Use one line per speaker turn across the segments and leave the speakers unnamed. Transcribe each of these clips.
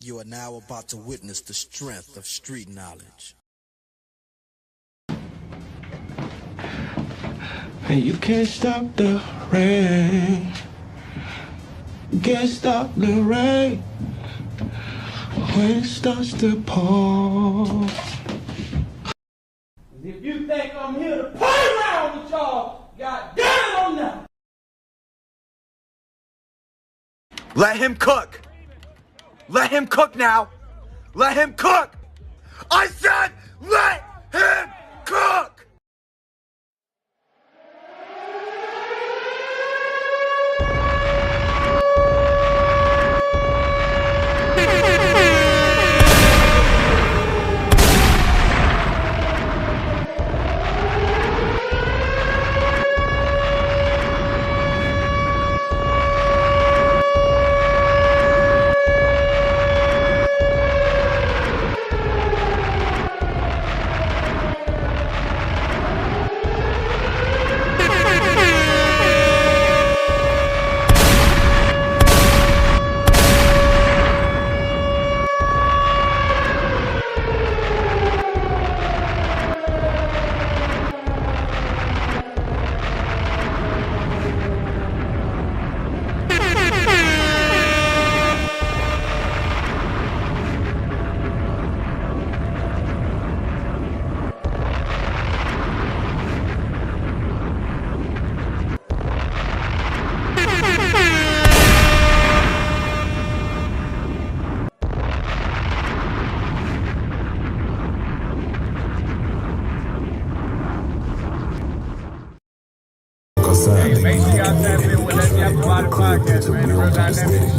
You are now about to witness the strength of street knowledge.
And you can't stop the rain. You can't stop the rain when it starts to pour.
If you think I'm here to play around with y'all, goddamn it, I'm not.
Let him cook. Let him cook now. Let him cook. I said let him cook.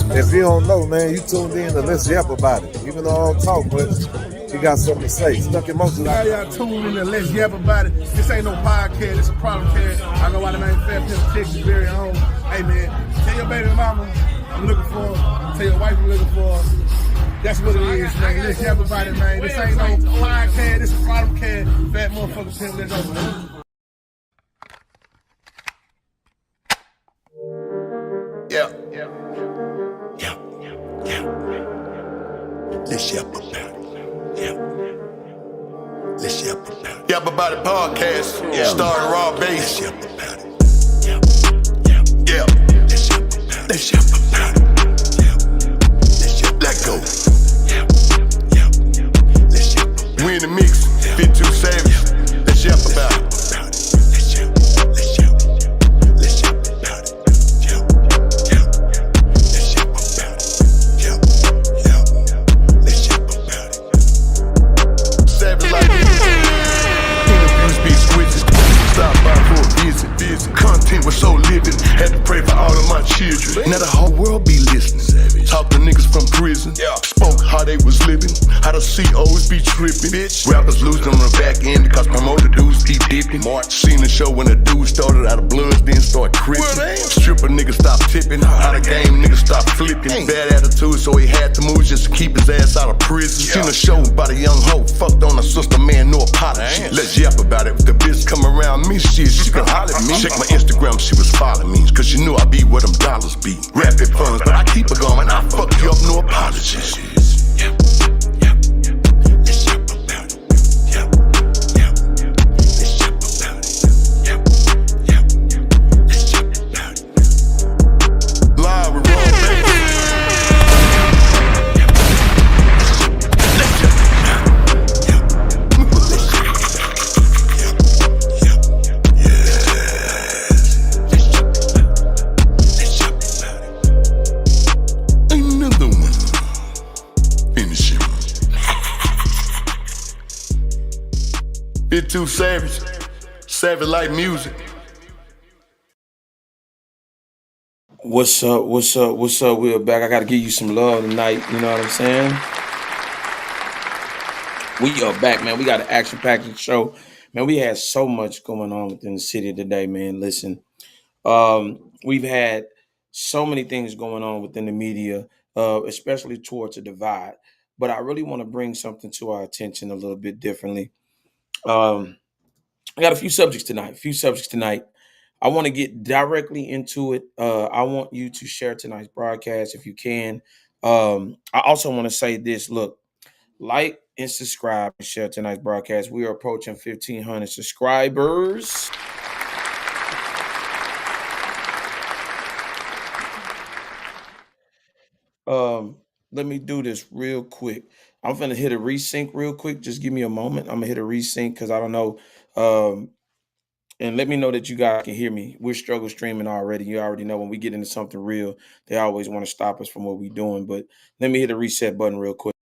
If you don't know, man, you tuned in to Let's Yap About It. Even though I don't talk, but he got something to say. Stuck in motion.
Now y'all tuned in to Let's Yap About It. This ain't no podcast, it's a problem cast. I go out of man, Fair Pimp, Texas, very own. Hey man, tell your baby mama I'm looking for her. Tell your wife I'm looking for her. That's what it is, man. Let's Yap About It, man. This ain't no podcast, it's a problem cast. Fat motherfucker Pimp, let's go, man.
Yeah. Let's yap about it. Yeah. Let's yap about it. Yap About It podcast. Yeah. Starring Raw Bass. Let's yap about it. Yeah. Let's yap about it. Let's yap. Let go. Let's yap. We in the mix. Fit too savage. Let's yap about it. Content was so living, had to pray for all of my children. Now the whole world be listening. Talk to niggas from prison, spoke how they was living, how the COs be tripping. Rappers losing on the back end because promoter dudes keep dipping. Seen the show when the dude started out of bloods, then start crippin'. Stripper niggas stop tipping, out of game niggas stop flipping. Bad attitude, so he had to move just to keep his ass out of prison. Seen a show about a young hoe, fucked on a sister, man, no apology. Let's yap about it. If the bitch come around me, shit, she can holler at me. Check my Instagram, she was following me, cause she knew I be where them dollars be. Rapid funds, but I keep it going, I fuck you up, no apologies. Bit too savage, savage like music.
What's up? We're back. I gotta give you some love tonight. You know what I'm saying? We are back, man. We got an action-packed show. Man, we had so much going on within the city today, man. Listen, we've had so many things going on within the media, especially towards a divide. But I really want to bring something to our attention a little bit differently. I got a few subjects tonight. I want to get directly into it. I want you to share tonight's broadcast if you can. I also want to say this. Look, like and subscribe and share tonight's broadcast. We are approaching 1,500 subscribers. Um, Let me do this real quick. I'm gonna hit a resync real quick. Just give me a moment. I'm gonna hit a resync because I don't know. And let me know that you guys can hear me. We're struggle streaming already. You already know when we get into something real, they always want to stop us from what we're doing. But let me hit a reset button real quick.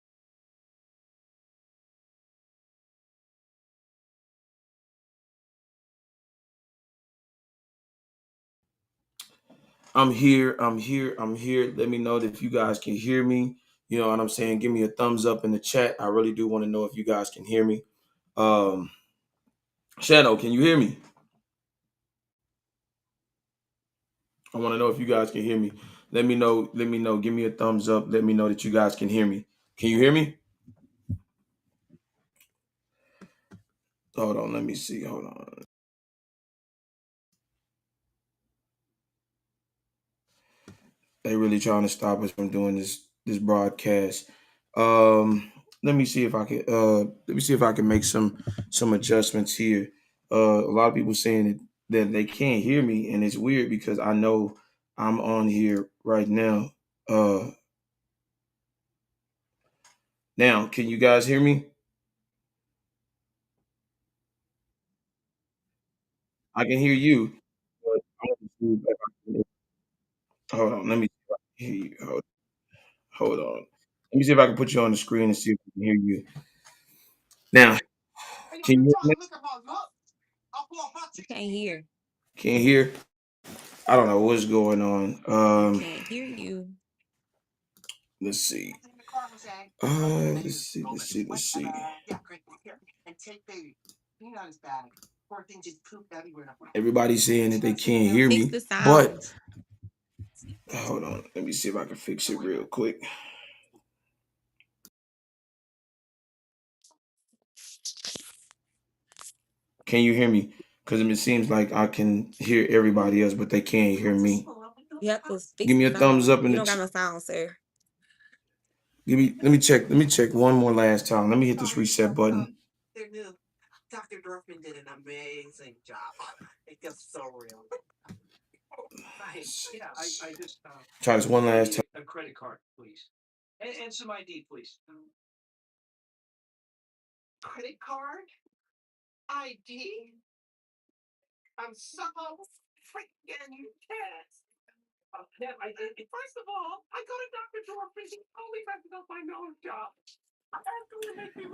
I'm here. I'm here. I'm here. Let me know that if you guys can hear me. You know what I'm saying? Give me a thumbs up in the chat. I really do want to know if you guys can hear me. Um, Shadow, can you hear me? I want to know if you guys can hear me. Let me know. Let me know. Give me a thumbs up. Let me know that you guys can hear me. Can you hear me? Hold on. Let me see. Hold on. They really trying to stop us from doing this broadcast. Let me see if I can make some adjustments here. A lot of people saying that they can't hear me, and it's weird because I know I'm on here right now. Now can you guys hear me? I can hear you. But I want to see if I can- Hold on, let me see if I can hear you. Hold on. Let me see if I can put you on the screen and see if I can hear you. Now, can you hear me?
Can't hear.
Can't hear? I don't know what's going on.
Can't hear you.
Let's see. Let's see. Everybody's saying that they can't hear
Fix
me,
the
but
sound.
hold on. Let me see if I can fix it real quick. Can you hear me? Because it seems like I can hear everybody else, but they can't hear me.
You have to fix
Give me
the
a thumbs
sound.
up in
You
the.
don't got no sound, sir.
Give me. Let me check. Let me check one more last time. Let me hit this reset button. Try this one last time.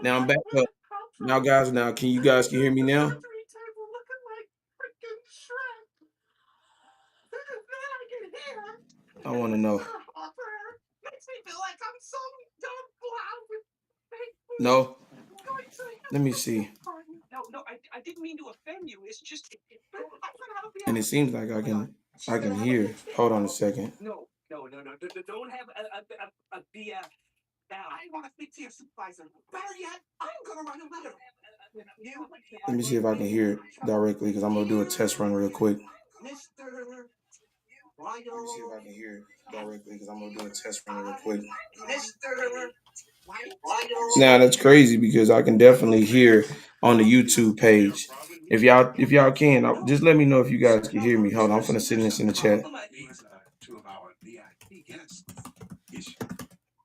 Now I'm back up. Now, guys. Now, can you guys can hear me now? I want to know. No. Let me see. And it seems like I can hear. Hold on a second. Let me see if I can hear it directly because I'm gonna do a test run real quick. Let me see if I can hear it directly because I'm gonna do a test run real quick. Now that's crazy because I can definitely hear on the YouTube page. If y'all can, just let me know if you guys can hear me. Hold on, I'm gonna send this in the chat.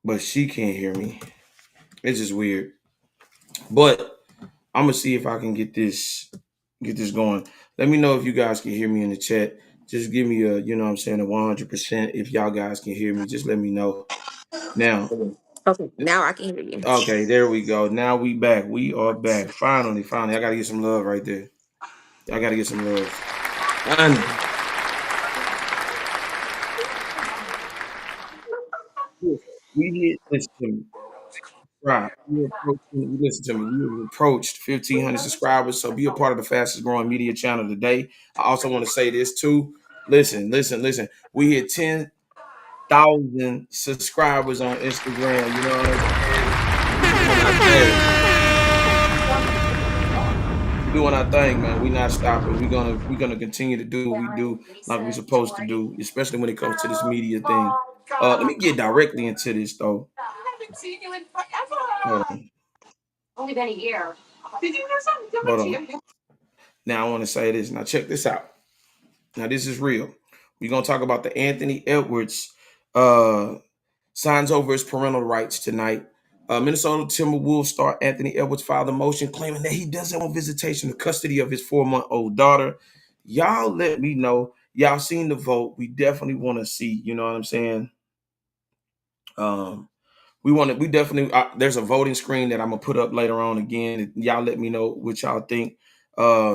But she can't hear me. It's just weird. But I'm gonna see if I can get this going. Let me know if you guys can hear me in the chat. Just give me a, you know what I'm saying, a 100%. If y'all guys can hear me, just let me know. Now,
Okay, now I can hear you.
okay, there we go. Now we back. We are back. Finally, finally. I gotta get some love right there. I gotta get some love. Finally. We hit, listen to me. Right. Listen to me. We have approached 1,500 subscribers, so be a part of the fastest growing media channel today. I also want to say this too. Listen, listen, listen. We hit 10,000 subscribers on Instagram. You know what I'm saying? We doing our thing. We doing our thing, man. We not stopping. We're gonna continue to do what we do like we supposed to do, especially when it comes to this media thing. Let me get directly into this though. Hold on. Only been a year. Did you have something? Hold on. Now I want to say this. Now check this out. Now this is real. We're gonna talk about the Anthony Edwards signs over his parental rights tonight. Minnesota Timberwolves star Anthony Edwards filed a motion claiming that he doesn't want visitation of custody of his 4-month-old daughter. Y'all let me know. Y'all seen the vote. We definitely want to see, you know what I'm saying? We definitely there's a voting screen that I'm gonna put up later on again. Y'all let me know what y'all think.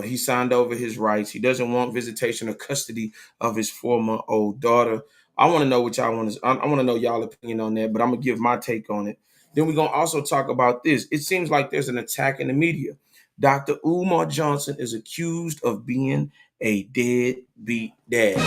He signed over his rights. He doesn't want visitation or custody of his 4-month-old daughter. I want to know what y'all want to. I want to know y'all opinion on that, but I'm gonna give my take on it. Then we're gonna also talk about this. It seems like there's an attack in the media. Dr. Umar Johnson is accused of being a deadbeat dad.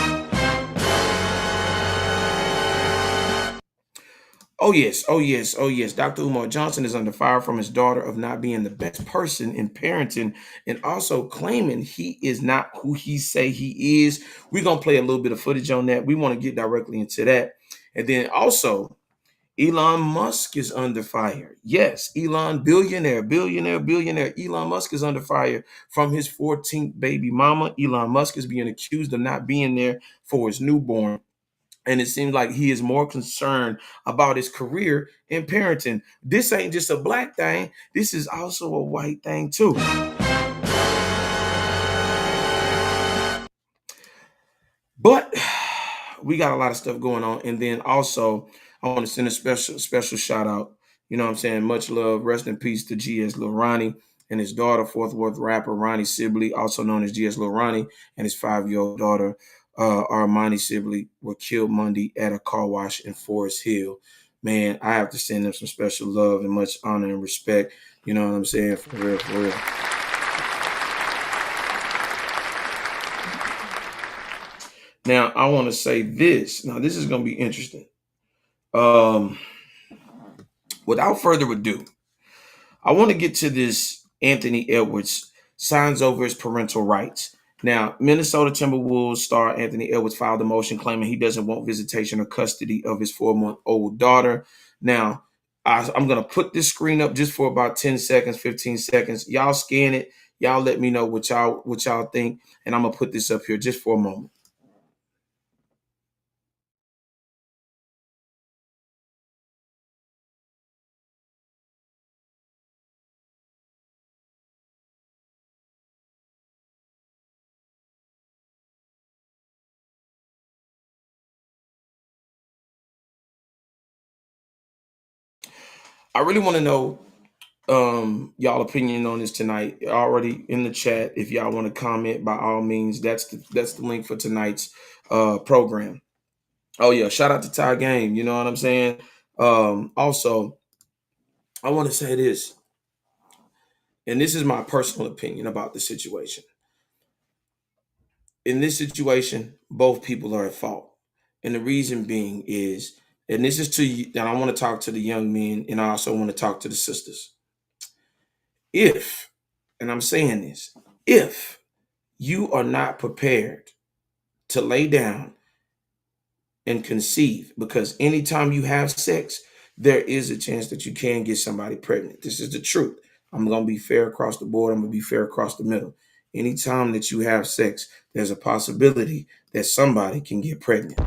Oh yes, oh yes, oh yes. Dr. Umar Johnson is under fire from his daughter of not being the best person in parenting and also claiming he is not who he say he is. We're gonna play a little bit of footage on that. We want to get directly into that. And then also Elon Musk is under fire. Yes, Elon, billionaire. Elon Musk is under fire from his 14th baby mama. Elon Musk is being accused of not being there for his newborn. And it seems like he is more concerned about his career in parenting. This ain't just a black thing. This is also a white thing too. But we got a lot of stuff going on. And then also, I want to send a special shout out. You know what I'm saying? Much love. Rest in peace to GS Lil Ronnie and his daughter, Fort Worth rapper Ronnie Sibley, also known as GS Lil Ronnie, and his 5-year-old daughter, Armani Sibley, were killed Monday at a car wash in Forest Hill. Man, I have to send them some special love and much honor and respect. You know what I'm saying? For real, for real. Now, I want to say this. Now, this is going to be interesting. Without further ado, I want to get to this Anthony Edwards signs over his parental rights. Now, Minnesota Timberwolves star Anthony Edwards filed a motion claiming he doesn't want visitation or custody of his 4-month-old daughter. Now, I'm going to put this screen up just for about 10 seconds, 15 seconds. Y'all scan it. Y'all let me know what y'all think. And I'm going to put this up here just for a moment. I really want to know y'all opinion on this tonight. Already in the chat. If y'all want to comment, by all means, that's the link for tonight's program. Oh yeah, shout out to Ty Game. You know what I'm saying? Also, I want to say this, and this is my personal opinion about the situation. In this situation, both people are at fault. And the reason being is, and this is to you, and I want to talk to the young men, and I also want to talk to the sisters. If, and I'm saying this, if you are not prepared to lay down and conceive, because anytime you have sex, there is a chance that you can get somebody pregnant. This is the truth. I'm going to be fair across the board. I'm going to be fair across the middle. Anytime that you have sex, there's a possibility that somebody can get pregnant.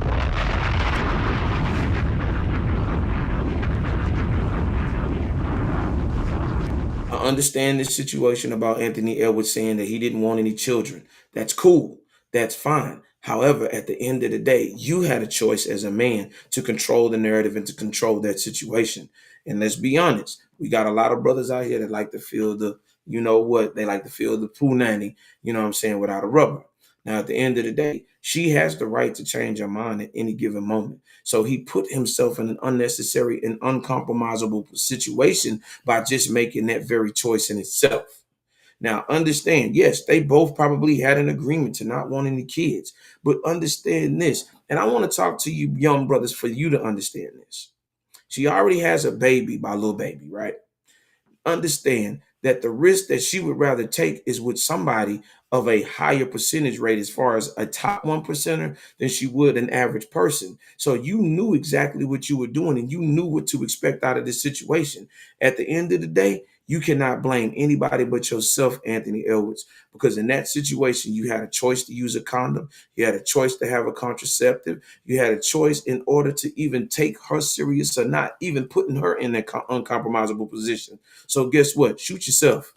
I understand this situation about Anthony Edwards saying that he didn't want any children. That's cool. That's fine. However, at the end of the day, you had a choice as a man to control the narrative and to control that situation. And let's be honest, we got a lot of brothers out here that like to feel the, you know what, they like to feel the poo nanny, you know what I'm saying, without a rubber. Now, at the end of the day, she has the right to change her mind at any given moment. So he put himself in an unnecessary and uncompromisable situation by just making that very choice in itself. Now, understand, yes, they both probably had an agreement to not want any kids, but understand this. And I want to talk to you young brothers for you to understand this. She already has a baby by Lil Baby, right? Understand that the risk that she would rather take is with somebody of a higher percentage rate as far as a top 1%er than she would an average person. So you knew exactly what you were doing and you knew what to expect out of this situation. At the end of the day, you cannot blame anybody but yourself, Anthony Edwards, because in that situation, you had a choice to use a condom. You had a choice to have a contraceptive. You had a choice in order to even take her serious or not, even putting her in an uncompromisable position. So guess what? Shoot yourself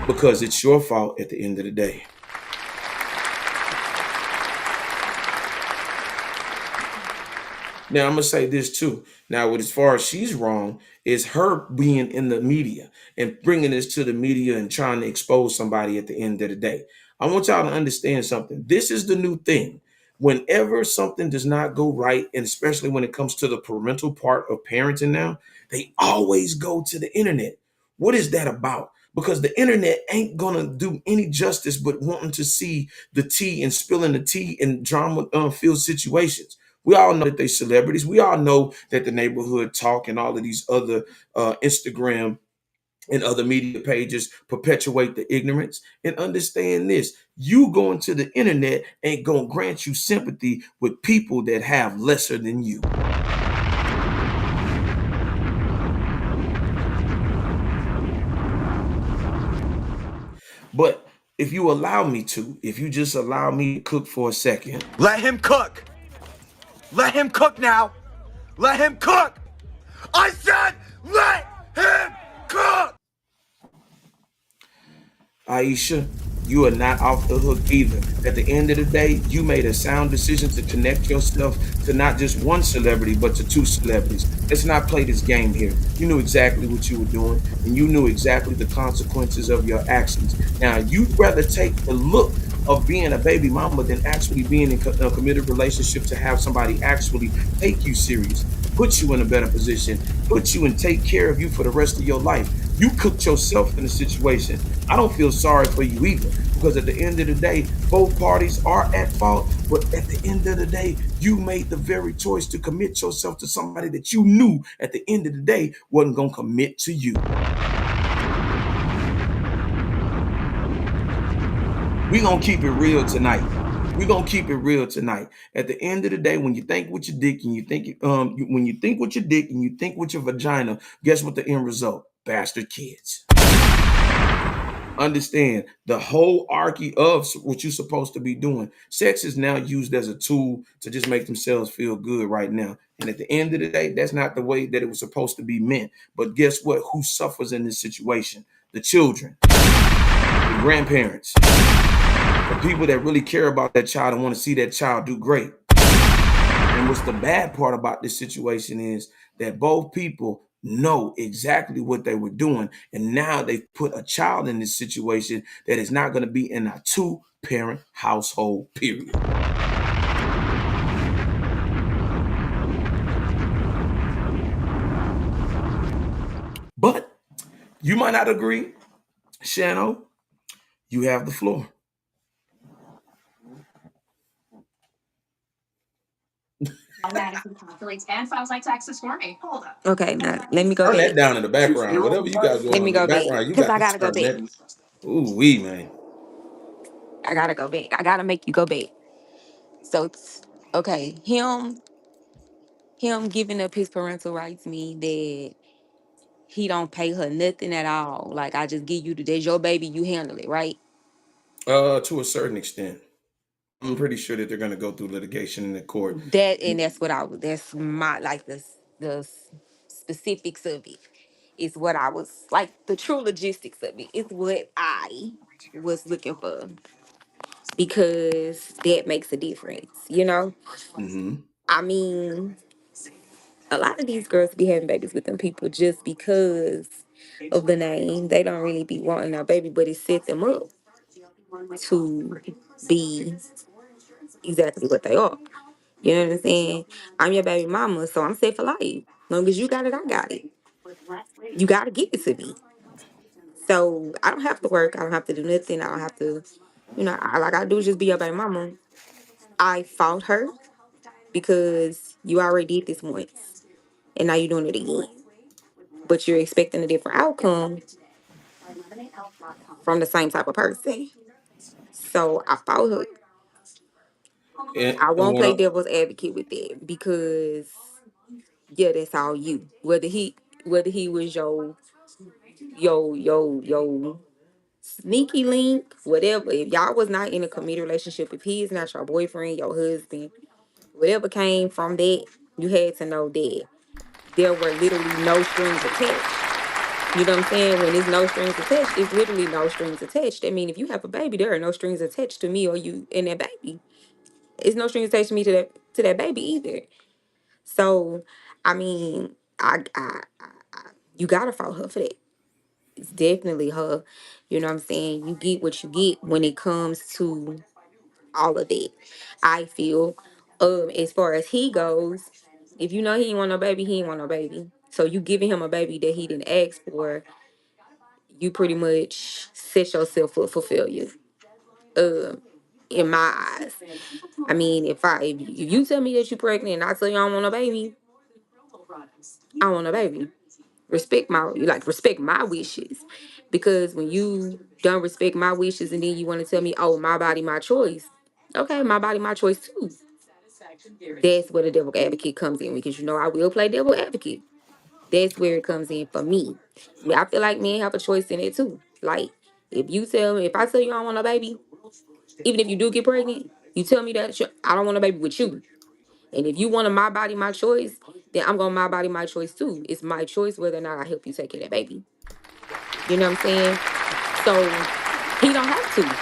because it's your fault at the end of the day. Now, I'm going to say this too. Now, as far as she's wrong, is her being in the media and bringing this to the media and trying to expose somebody at the end of the day. I want y'all to understand something. This is the new thing. Whenever something does not go right, and especially when it comes to the parental part of parenting now, they always go to the internet. What is that about? Because the internet ain't going to do any justice but wanting to see the tea and spilling the tea in drama-filled situations. We all know that they celebrities. We all know that the neighborhood talk and all of these other Instagram and other media pages perpetuate the ignorance. And understand this, you going to the internet ain't going to grant you sympathy with people that have lesser than you. But if you allow me to, if you just allow me to cook for a second.
Let him cook. Let him cook now. Let him cook. I said, let him cook.
Aisha, you are not off the hook either. At the end of the day, you made a sound decision to connect yourself to not just one celebrity, but to two celebrities. Let's not play this game here. You knew exactly what you were doing, and you knew exactly the consequences of your actions. Now, you'd rather take the look of being a baby mama than actually being in a committed relationship to have somebody actually take you serious, put you in a better position, put you and take care of you for the rest of your life. You cooked yourself in a situation. I don't feel sorry for you either, because at the end of the day, both parties are at fault. But at the end of the day, you made the very choice to commit yourself to somebody that you knew at the end of the day wasn't going to commit to you. We're going to keep it real tonight. We're going to keep it real tonight. At the end of the day, when you think with your dick and you think, when you think with your dick and you think with your vagina, guess what the end result? Bastard kids. Understand the whole archy of what you're supposed to be doing. Sex is now used as a tool to just make themselves feel good right now. And at the end of the day, that's not the way that it was supposed to be meant. But guess what? Who suffers in this situation? The children, the grandparents, the people that really care about that child and want to see that child do great. And what's the bad part about this situation is that both people know exactly what they were doing. And now they've put a child in this situation that is not going to be in a two-parent household, period. But you might not agree. Shano, you have the floor.
Automatically calculates and files my taxes for me. Hold up. Okay, now let me go
Turn
back.
that down in the background. Whatever you got
Let
going on
me
in the
go back
background, you
because
got
I
to
gotta go
turn
back.
that. Ooh, wee, man.
I gotta go back. I gotta make you go back. So, okay, him giving up his parental rights mean that he don't pay her nothing at all. Like I just give you that's your baby, you handle it, right?
To a certain extent. I'm pretty sure that they're going to go through litigation in the court.
That's what I was. That's my like the specifics of it. Is what I was like the true logistics of it. Is what I was looking for because that makes a difference. You know,
Mm-hmm.
I mean, a lot of these girls be having babies with them people just because of the name. They don't really be wanting our baby, but it sets them up to be exactly what they are. You know what I'm saying? I'm your baby mama, so I'm set for life. Long as you got it, I got it. You gotta give it to me. So I don't have to work. I don't have to do nothing. I don't have to, all I gotta do is just be your baby mama. I fought her because you already did this once, and now you're doing it again. But you're expecting a different outcome from the same type of person. So I fought her. I
And
won't
when
play devil's advocate with that because yeah, that's all you. Whether he was your sneaky link, whatever. If y'all was not in a committed relationship, if he is not your boyfriend, your husband, whatever came from that, you had to know that there were literally no strings attached. You know what I'm saying? When there's no strings attached, it's literally no strings attached. I mean, if you have a baby, there are no strings attached to me or you and that baby. It's no strings attached to me to that baby either. So, I mean, you gotta follow her for that. It's definitely her. You know what I'm saying? You get what you get when it comes to all of that. I feel, as far as he goes, if you know he ain't want no baby, he ain't want no baby. So you giving him a baby that he didn't ask for, you pretty much set yourself up for failure. Um, in my eyes. I mean, if you tell me that you're pregnant and I tell you I don't want a baby, I want a baby. Respect my wishes. Because when you don't respect my wishes and then you want to tell me, oh, my body, my choice. Okay, my body, my choice too. That's where the devil advocate comes in because I will play devil advocate. That's where it comes in for me. I feel like men have a choice in it too. Like if I tell you I don't want a baby, even if you do get pregnant, you tell me that I don't want a baby with you. And if you want a my body, my choice, then I'm going to my body, my choice too. It's my choice whether or not I help you take care of that baby. You know what I'm saying? So he don't have to.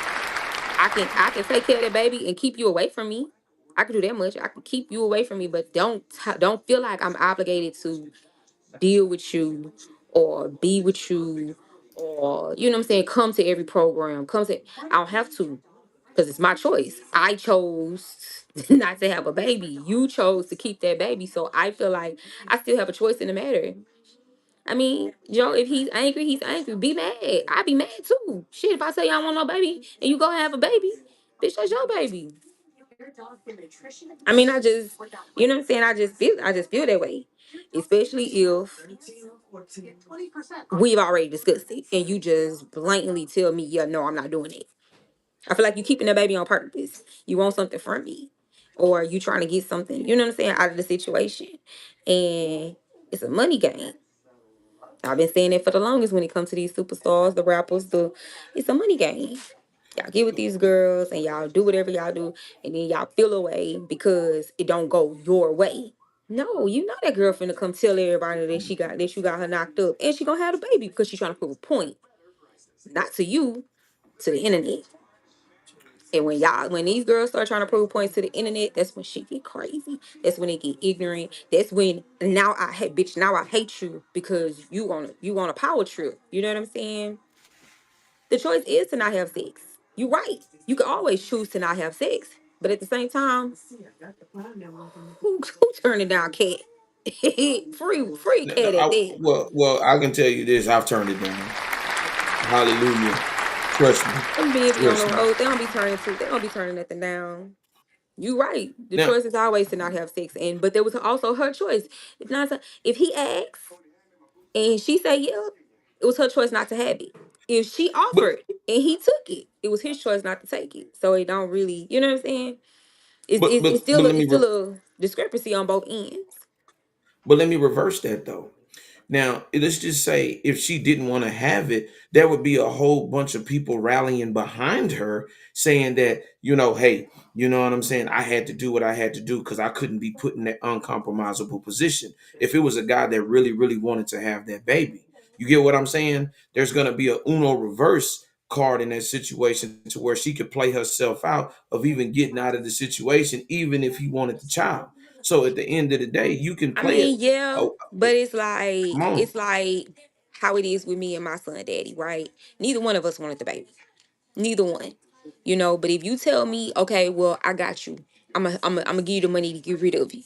I can take care of that baby and keep you away from me. I can do that much. I can keep you away from me, but don't feel like I'm obligated to deal with you or be with you or you know what I'm saying. Come to every program. I don't have to because it's my choice. I chose not to have a baby. You chose to keep that baby, so I feel like I still have a choice in the matter. I mean, Joe, if he's angry, he's angry. Be mad. I be mad too. Shit, if I say I don't want no baby and you go have a baby, bitch, that's your baby. I mean, you know what I'm saying? I just feel that way. Especially if we've already discussed it and you just blatantly tell me, yeah, no, I'm not doing it. I feel like you keeping that baby on purpose. You want something from me. Or you trying to get something, you know what I'm saying, out of the situation. And it's a money game. I've been saying it for the longest when it comes to these superstars, the rappers, it's a money game. Y'all get with these girls and y'all do whatever y'all do, and then y'all feel away because it don't go your way. No, you know that girl finna come tell everybody that you got her knocked up, and she gonna have the baby because she's trying to prove a point, not to you, to the internet. And when these girls start trying to prove points to the internet, that's when shit get crazy. That's when they get ignorant. That's when now I hate you because you want a power trip. You know what I'm saying? The choice is to not have sex. You're right. You can always choose to not have sex. But at the same time, who turning down cat? free cat at that.
well, I can tell you this: I've turned it down. Hallelujah. Trust me.
Them men be on the
Trust me.
road. They don't be turning nothing down. You right. The
Now,
choice is always to not have sex. But there was also her choice. If he asks and she say yeah, it was her choice not to have it. If she
but
offered and he took it, it was his choice not to take it. So it don't really, you know what I'm saying? It's
but
it's,
but
it's
but
still a,
let
it's
me
still a discrepancy on both ends.
reverse that though. Now, let's just say if she didn't want to have it, there would be a whole bunch of people rallying behind her saying that, hey, you know what I'm saying? I had to do what I had to do because I couldn't be put in that uncompromisable position. If it was a guy that really, really wanted to have that baby, you get what I'm saying? There's going to be a Uno reverse card in that situation to where she could play herself out of even getting out of the situation, even if he wanted the child. So at the end of the day, you can
I
play it.
mean, yeah,
Oh,
but it's
come
like
on.
it's like how it is with me and my son daddy, right? Neither one of us wanted the baby. Neither one. But if you tell me, okay, well, I got you. I'm gonna give you the money to get rid of it.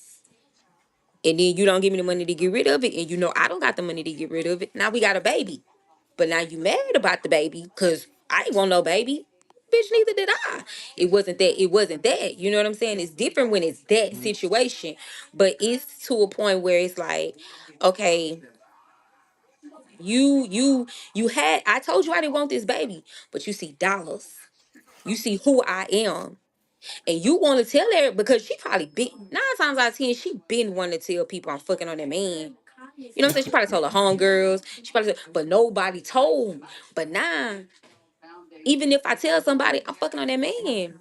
And then you don't give me the money to get rid of it, and I don't got the money to get rid of it. Now we got a baby. But now you mad about the baby because I ain't want no baby. Bitch, neither did I. It wasn't that. It wasn't that. You know what I'm saying? It's different when it's that situation. But it's to a point where it's like, okay, you had I told you I didn't want this baby, but you see dollars. You see who I am. And you want to tell her because she probably been 9 times out of 10, she been wanting to tell people I'm fucking on that man. You know what I'm saying? She probably told her homegirls. She probably said, but nobody told. But now, even if I tell somebody I'm fucking on that man,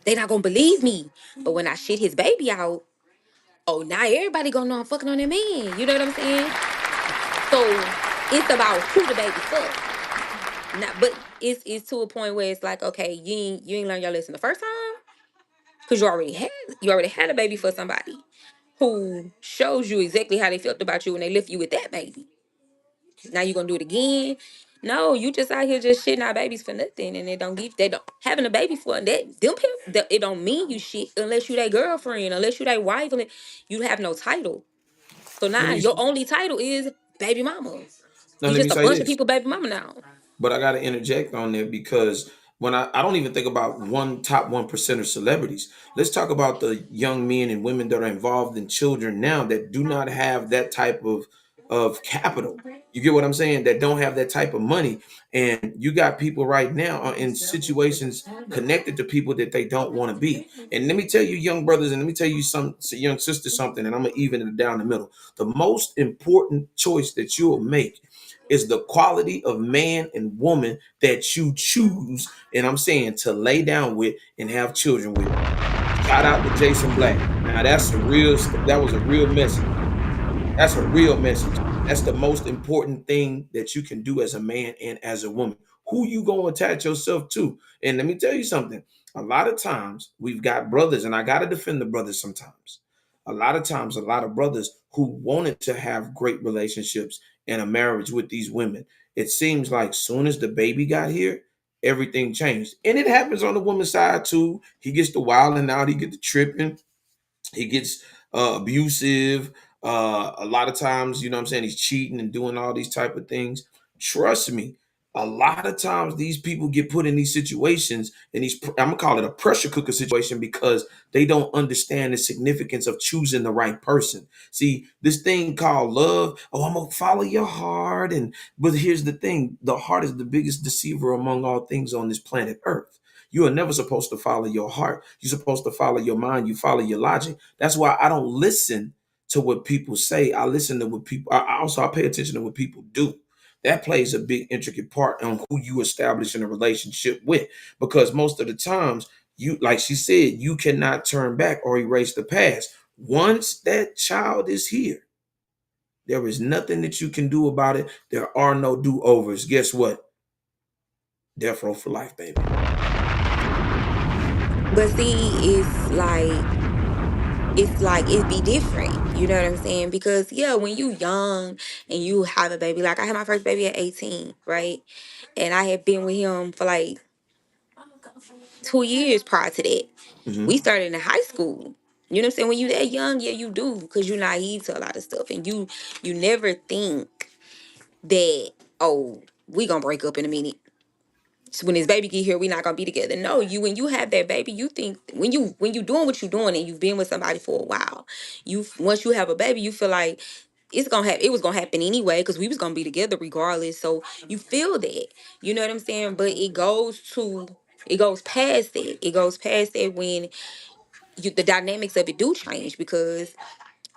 they not gonna believe me. But when I shit his baby out, oh, now everybody gonna know I'm fucking on that man. You know what I'm saying? So it's about who the baby fuck. Not, but it's to a point where it's like, okay, you ain't learn your lesson the first time because you already had a baby for somebody who shows you exactly how they felt about you when they left you with that baby. Now you gonna do it again? No, you just out here just shitting out babies for nothing, and they don't having a baby for it don't mean you shit unless you their girlfriend, unless you their wife, you have no title. So
Let
now
me
your only title is baby mama.
now
You
let me
just a
say
bunch of
this.
people baby mama now.
But I got to interject on there because when I don't even think about one top 1% of celebrities. Let's talk about the young men and women that are involved in children now that do not have that type of capital. You get what I'm saying? That don't have that type of money. And you got people right now are in situations connected to people that they don't want to be. And let me tell you, young brothers, and let me tell you some young sisters something, and I'm gonna even it down the middle. The most important choice that you'll make is the quality of man and woman that you choose, and I'm saying to lay down with and have children with. Shout out to Jason Black. Now that was a real message. That's a real message. That's the most important thing that you can do as a man and as a woman. Who you gonna attach yourself to? And let me tell you something. A lot of times we've got brothers, and I gotta defend the brothers sometimes. A lot of times, a lot of brothers who wanted to have great relationships and a marriage with these women. It seems like soon as the baby got here, everything changed. And it happens on the woman's side too. He gets the wilding out, he gets the tripping, he gets abusive. A lot of times, you know what I'm saying, he's cheating and doing all these type of things. Trust me, a lot of times these people get put in these situations, and I'm gonna call it a pressure cooker situation because they don't understand the significance of choosing the right person. See, this thing called love, oh, I'm gonna follow your heart. But here's the thing: the heart is the biggest deceiver among all things on this planet Earth. You are never supposed to follow your heart. You're supposed to follow your mind. You follow your logic. That's why I don't listen to what people say. I listen to what people. I pay attention to what people do. That plays a big intricate part on who you establish in a relationship with, because most of the times you, like she said, you cannot turn back or erase the past. Once that child is here, there is nothing that you can do about it. There are no do-overs. Guess what? Death row for life, baby.
But see, it's like it be different. You know what I'm saying? Because yeah, when you young and you have a baby, like I had my first baby at 18, right? And I had been with him for like 2 years prior to that. We
Mhm.
started in high school. You know what I'm saying? When you that young, yeah, you do, because you're naive to a lot of stuff, and you never think that, oh, we gonna break up in a minute. So when this baby get here, we not gonna be together. No, when you have that baby, you think when you doing what you doing and you've been with somebody for a while, once you have a baby, you feel like it was gonna happen anyway because we was gonna be together regardless. So you feel that, you know what I'm saying? But it goes past that. It goes past that when the dynamics of it do change because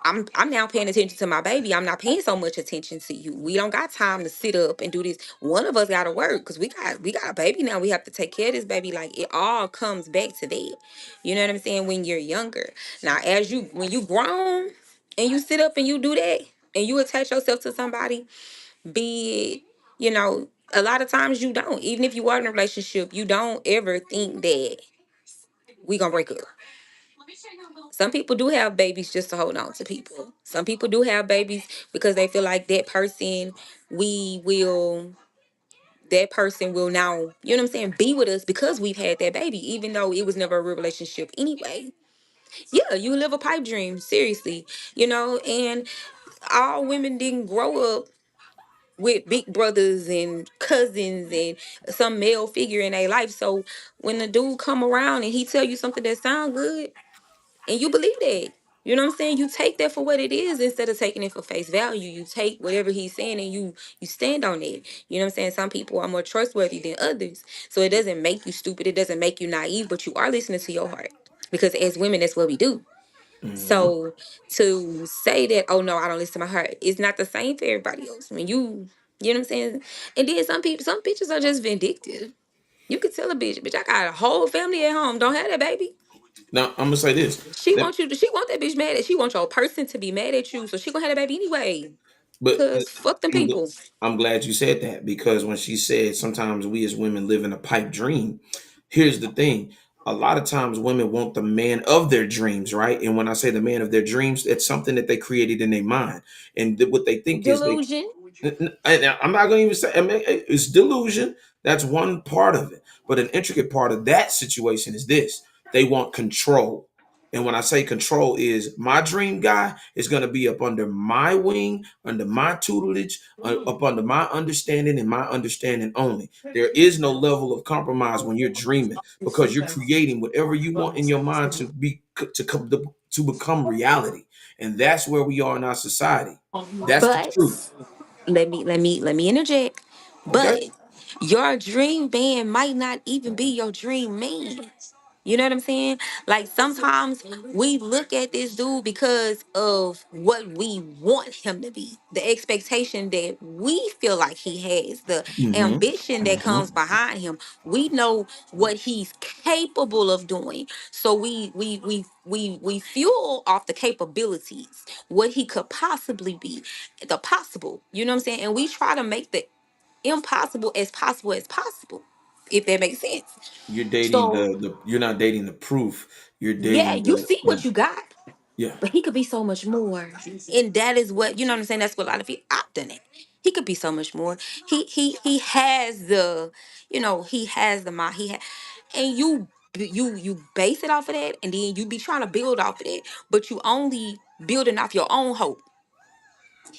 I'm now paying attention to my baby. I'm not paying so much attention to you. We don't got time to sit up and do this. One of us got to work because we got a baby now. We have to take care of this baby. Like it all comes back to that. You know what I'm saying? When you're younger. Now, when you grown and you sit up and you do that and you attach yourself to somebody, be it, a lot of times you don't. Even if you are in a relationship, you don't ever think that we gonna break up. Some people do have babies just to hold on to people. Some people do have babies because they feel like we will that person will now, you know what I'm saying, be with us because we've had that baby, even though it was never a real relationship anyway. Yeah, you live a pipe dream, seriously. And all women didn't grow up with big brothers and cousins and some male figure in their life. So when the dude come around and he tell you something that sound good and you believe that. You know what I'm saying? You take that for what it is instead of taking it for face value. You take whatever he's saying and you stand on it. You know what I'm saying? Some people are more trustworthy than others. So it doesn't make you stupid. It doesn't make you naive, but you are listening to your heart. Because as women, that's what we do.
Mhm.
So to say that, oh no, I don't listen to my heart, it's not the same for everybody else. I mean, you know what I'm saying? And then some bitches are just vindictive. You could tell a bitch, I got a whole family at home. Don't have that baby.
Now I'm gonna say this.
She want that bitch mad at. She want your person to be mad at you, so she gonna have that baby anyway.
But
Cause fuck them
I'm, gl-
people.
I'm glad you said that because when she said sometimes we as women live in a pipe dream, here's the thing. A lot of times women want the man of their dreams, right? And when I say the man of their dreams, it's something that they created in their mind. And what they think is they
Delusion.
I'm not going to even say, I mean, it's delusion. That's one part of it. But an intricate part of that situation is this: they want control. And when I say control, is my dream guy is going to be up under my wing, under my tutelage, up under my understanding and my understanding only. There is no level of compromise when you're dreaming because you're creating whatever you want in your mind to be to come to become reality. And that's where we are in our society. That's the
But
truth.
let me interject.
Okay.
But your dream man might not even be your dream man. You know what I'm saying? Like sometimes we look at this dude because of what we want him to be, the expectation that we feel like he has, the
Hmm.
ambition that
Hmm.
comes behind him. We know what he's capable of doing, so we fuel off the capabilities, what he could possibly be, the possible. You know what I'm saying? And we try to make the impossible as possible, if that makes sense.
You're dating
So
the you're not dating the proof. You're
yeah,
dating
you see
the
what you got,
yeah.
but he could be so much more. And that is what, you know what I'm saying? That's what a lot of people opt in it. He could be so much more. He has the, he has the mind. And you base it off of that, and then you be trying to build off of it, but you only building off your own hope.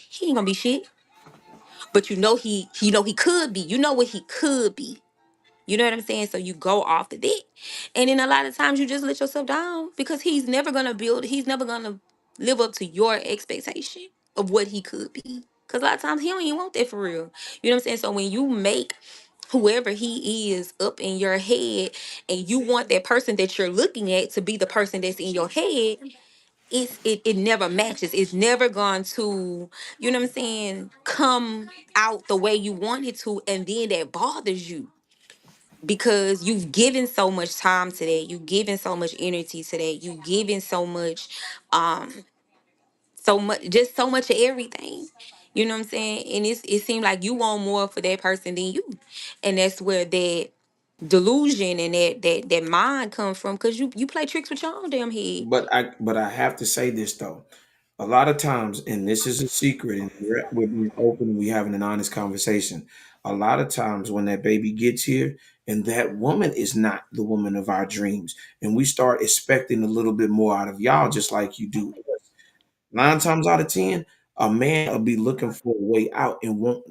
He ain't gonna be shit. But he could be. You know what he could be. You know what I'm saying? So you go off the dick. And then a lot of times you just let yourself down because he's never gonna live up to your expectation of what he could be. Cause a lot of times he don't even want that for real. You know what I'm saying? So when you make whoever he is up in your head and you want that person that you're looking at to be the person that's in your head, it never matches. It's never going to, you know what I'm saying, come out the way you want it to, and then that bothers you because you've given so much time to that, you've given so much energy to that, you've given um so much of everything. You know what I'm saying? And it seems like you want more for that person than you. And that's where that delusion and that mind comes from, because you play tricks with your own damn head.
But I have to say this though. A lot of times, and this is a secret, and we're being open and we're having an honest conversation. A lot of times when that baby gets here and that woman is not the woman of our dreams, and we start expecting a little bit more out of y'all, just like you do 9 times out of 10, a man will be looking for a way out and won't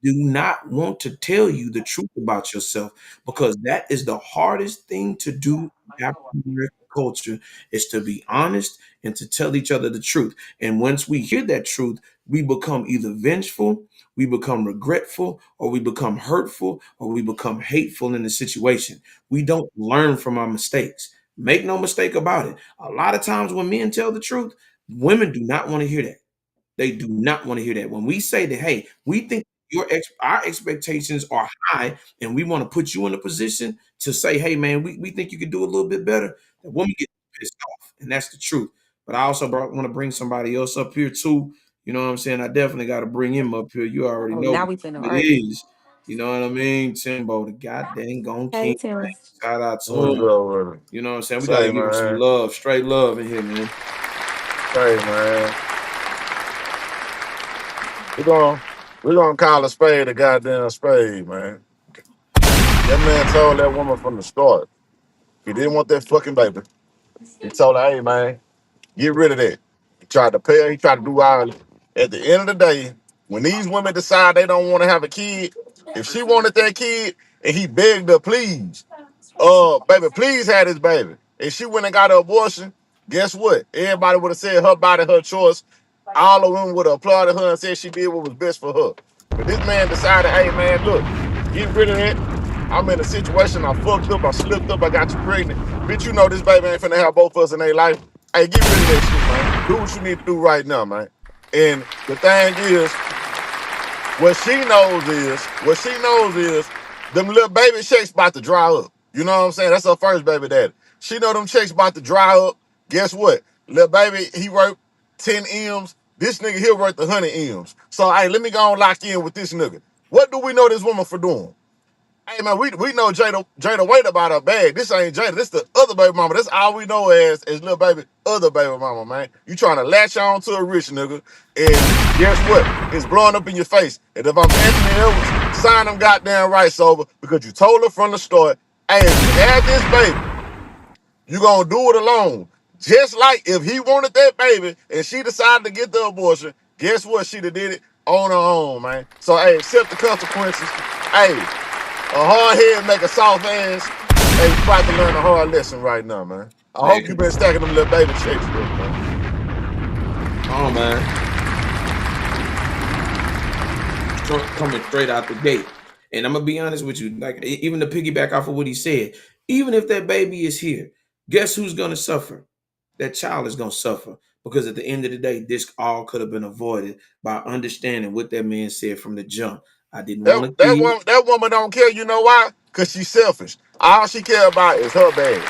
do not want to tell you the truth about yourself because that is the hardest thing to do in African American culture is to be honest and to tell each other the truth. And once we hear that truth, we become either vengeful, we become regretful, or we become hurtful, or we become hateful in the situation. We don't learn from our mistakes. Make no mistake about it. A lot of times when men tell the truth, women do not want to hear that. They do not want to hear that. When we say that, hey, we think our expectations are high, and we want to put you in a position to say, hey, man, we think you could do a little bit better. The woman gets pissed off, and that's the truth. But I also want to bring somebody else up here too. You know what I'm saying? I definitely got to bring him up here. You already
Oh,
know
now we finna
who it
argue.
is. You know what I mean? Timbo, the goddamn gone
Hey
king.
Tim.
Shout out to
What's
him.
up with it?
You know what I'm saying? We got to
Say,
give him some
man.
love, straight love in here, man.
Say, man. We're gonna, we gonna call a spade a goddamn spade, man. That man told that woman from the start he didn't want that fucking baby. He told her, hey, man, get rid of that. He tried to pay her. He tried to do all that. At the end of the day, when these women decide they don't want to have a kid, if she wanted that kid and he begged her, please, baby, please have this baby. And she went and got an abortion, Guess what? Everybody would have said her body, her choice. All of them would have applauded her and said she did what was best for her. But this man decided, hey man, look, get rid of that. I'm in a situation, I fucked up, I slipped up, I got you pregnant. Bitch, you know this baby ain't finna have both of us in their life. Hey, get rid of that shit, man. Do what you need to do right now, man. And the thing is, what she knows is them little baby checks about to dry up. You know what I'm saying? That's her first baby daddy. She know them checks about to dry up. Guess what? Little baby, he worth 10 M's. This nigga here worth 100 M's. So, hey, let me go and lock in with this nigga. What do we know this woman for doing? Hey man, we know Jada wait about her bag. This ain't Jada. This the other baby mama. That's all we know as little baby other baby mama, man. You trying to latch on to a rich nigga, and guess what? It's blowing up in your face. And if I'm Anthony Edwards, sign them goddamn rights over because you told her from the start, hey, if you have this baby, you gonna do it alone. Just like if he wanted that baby and she decided to get the abortion, guess what? She'd have did it on her own, man. So hey, accept the consequences. Hey. A hard head make a soft ass. Hey, you about to learn a hard lesson right now, man. I
Man,
hope you been stacking them little baby checks up, man.
oh man, coming straight out the gate. And I'm gonna be honest with you, like even to piggyback off of what he said, even if that baby is here, guess who's gonna suffer? That child is gonna suffer because at the end of the day, this all could have been avoided by understanding what that man said from the jump. I didn't want a kid.
That woman don't care, you know why? Cause she's selfish. All she care about is her bag.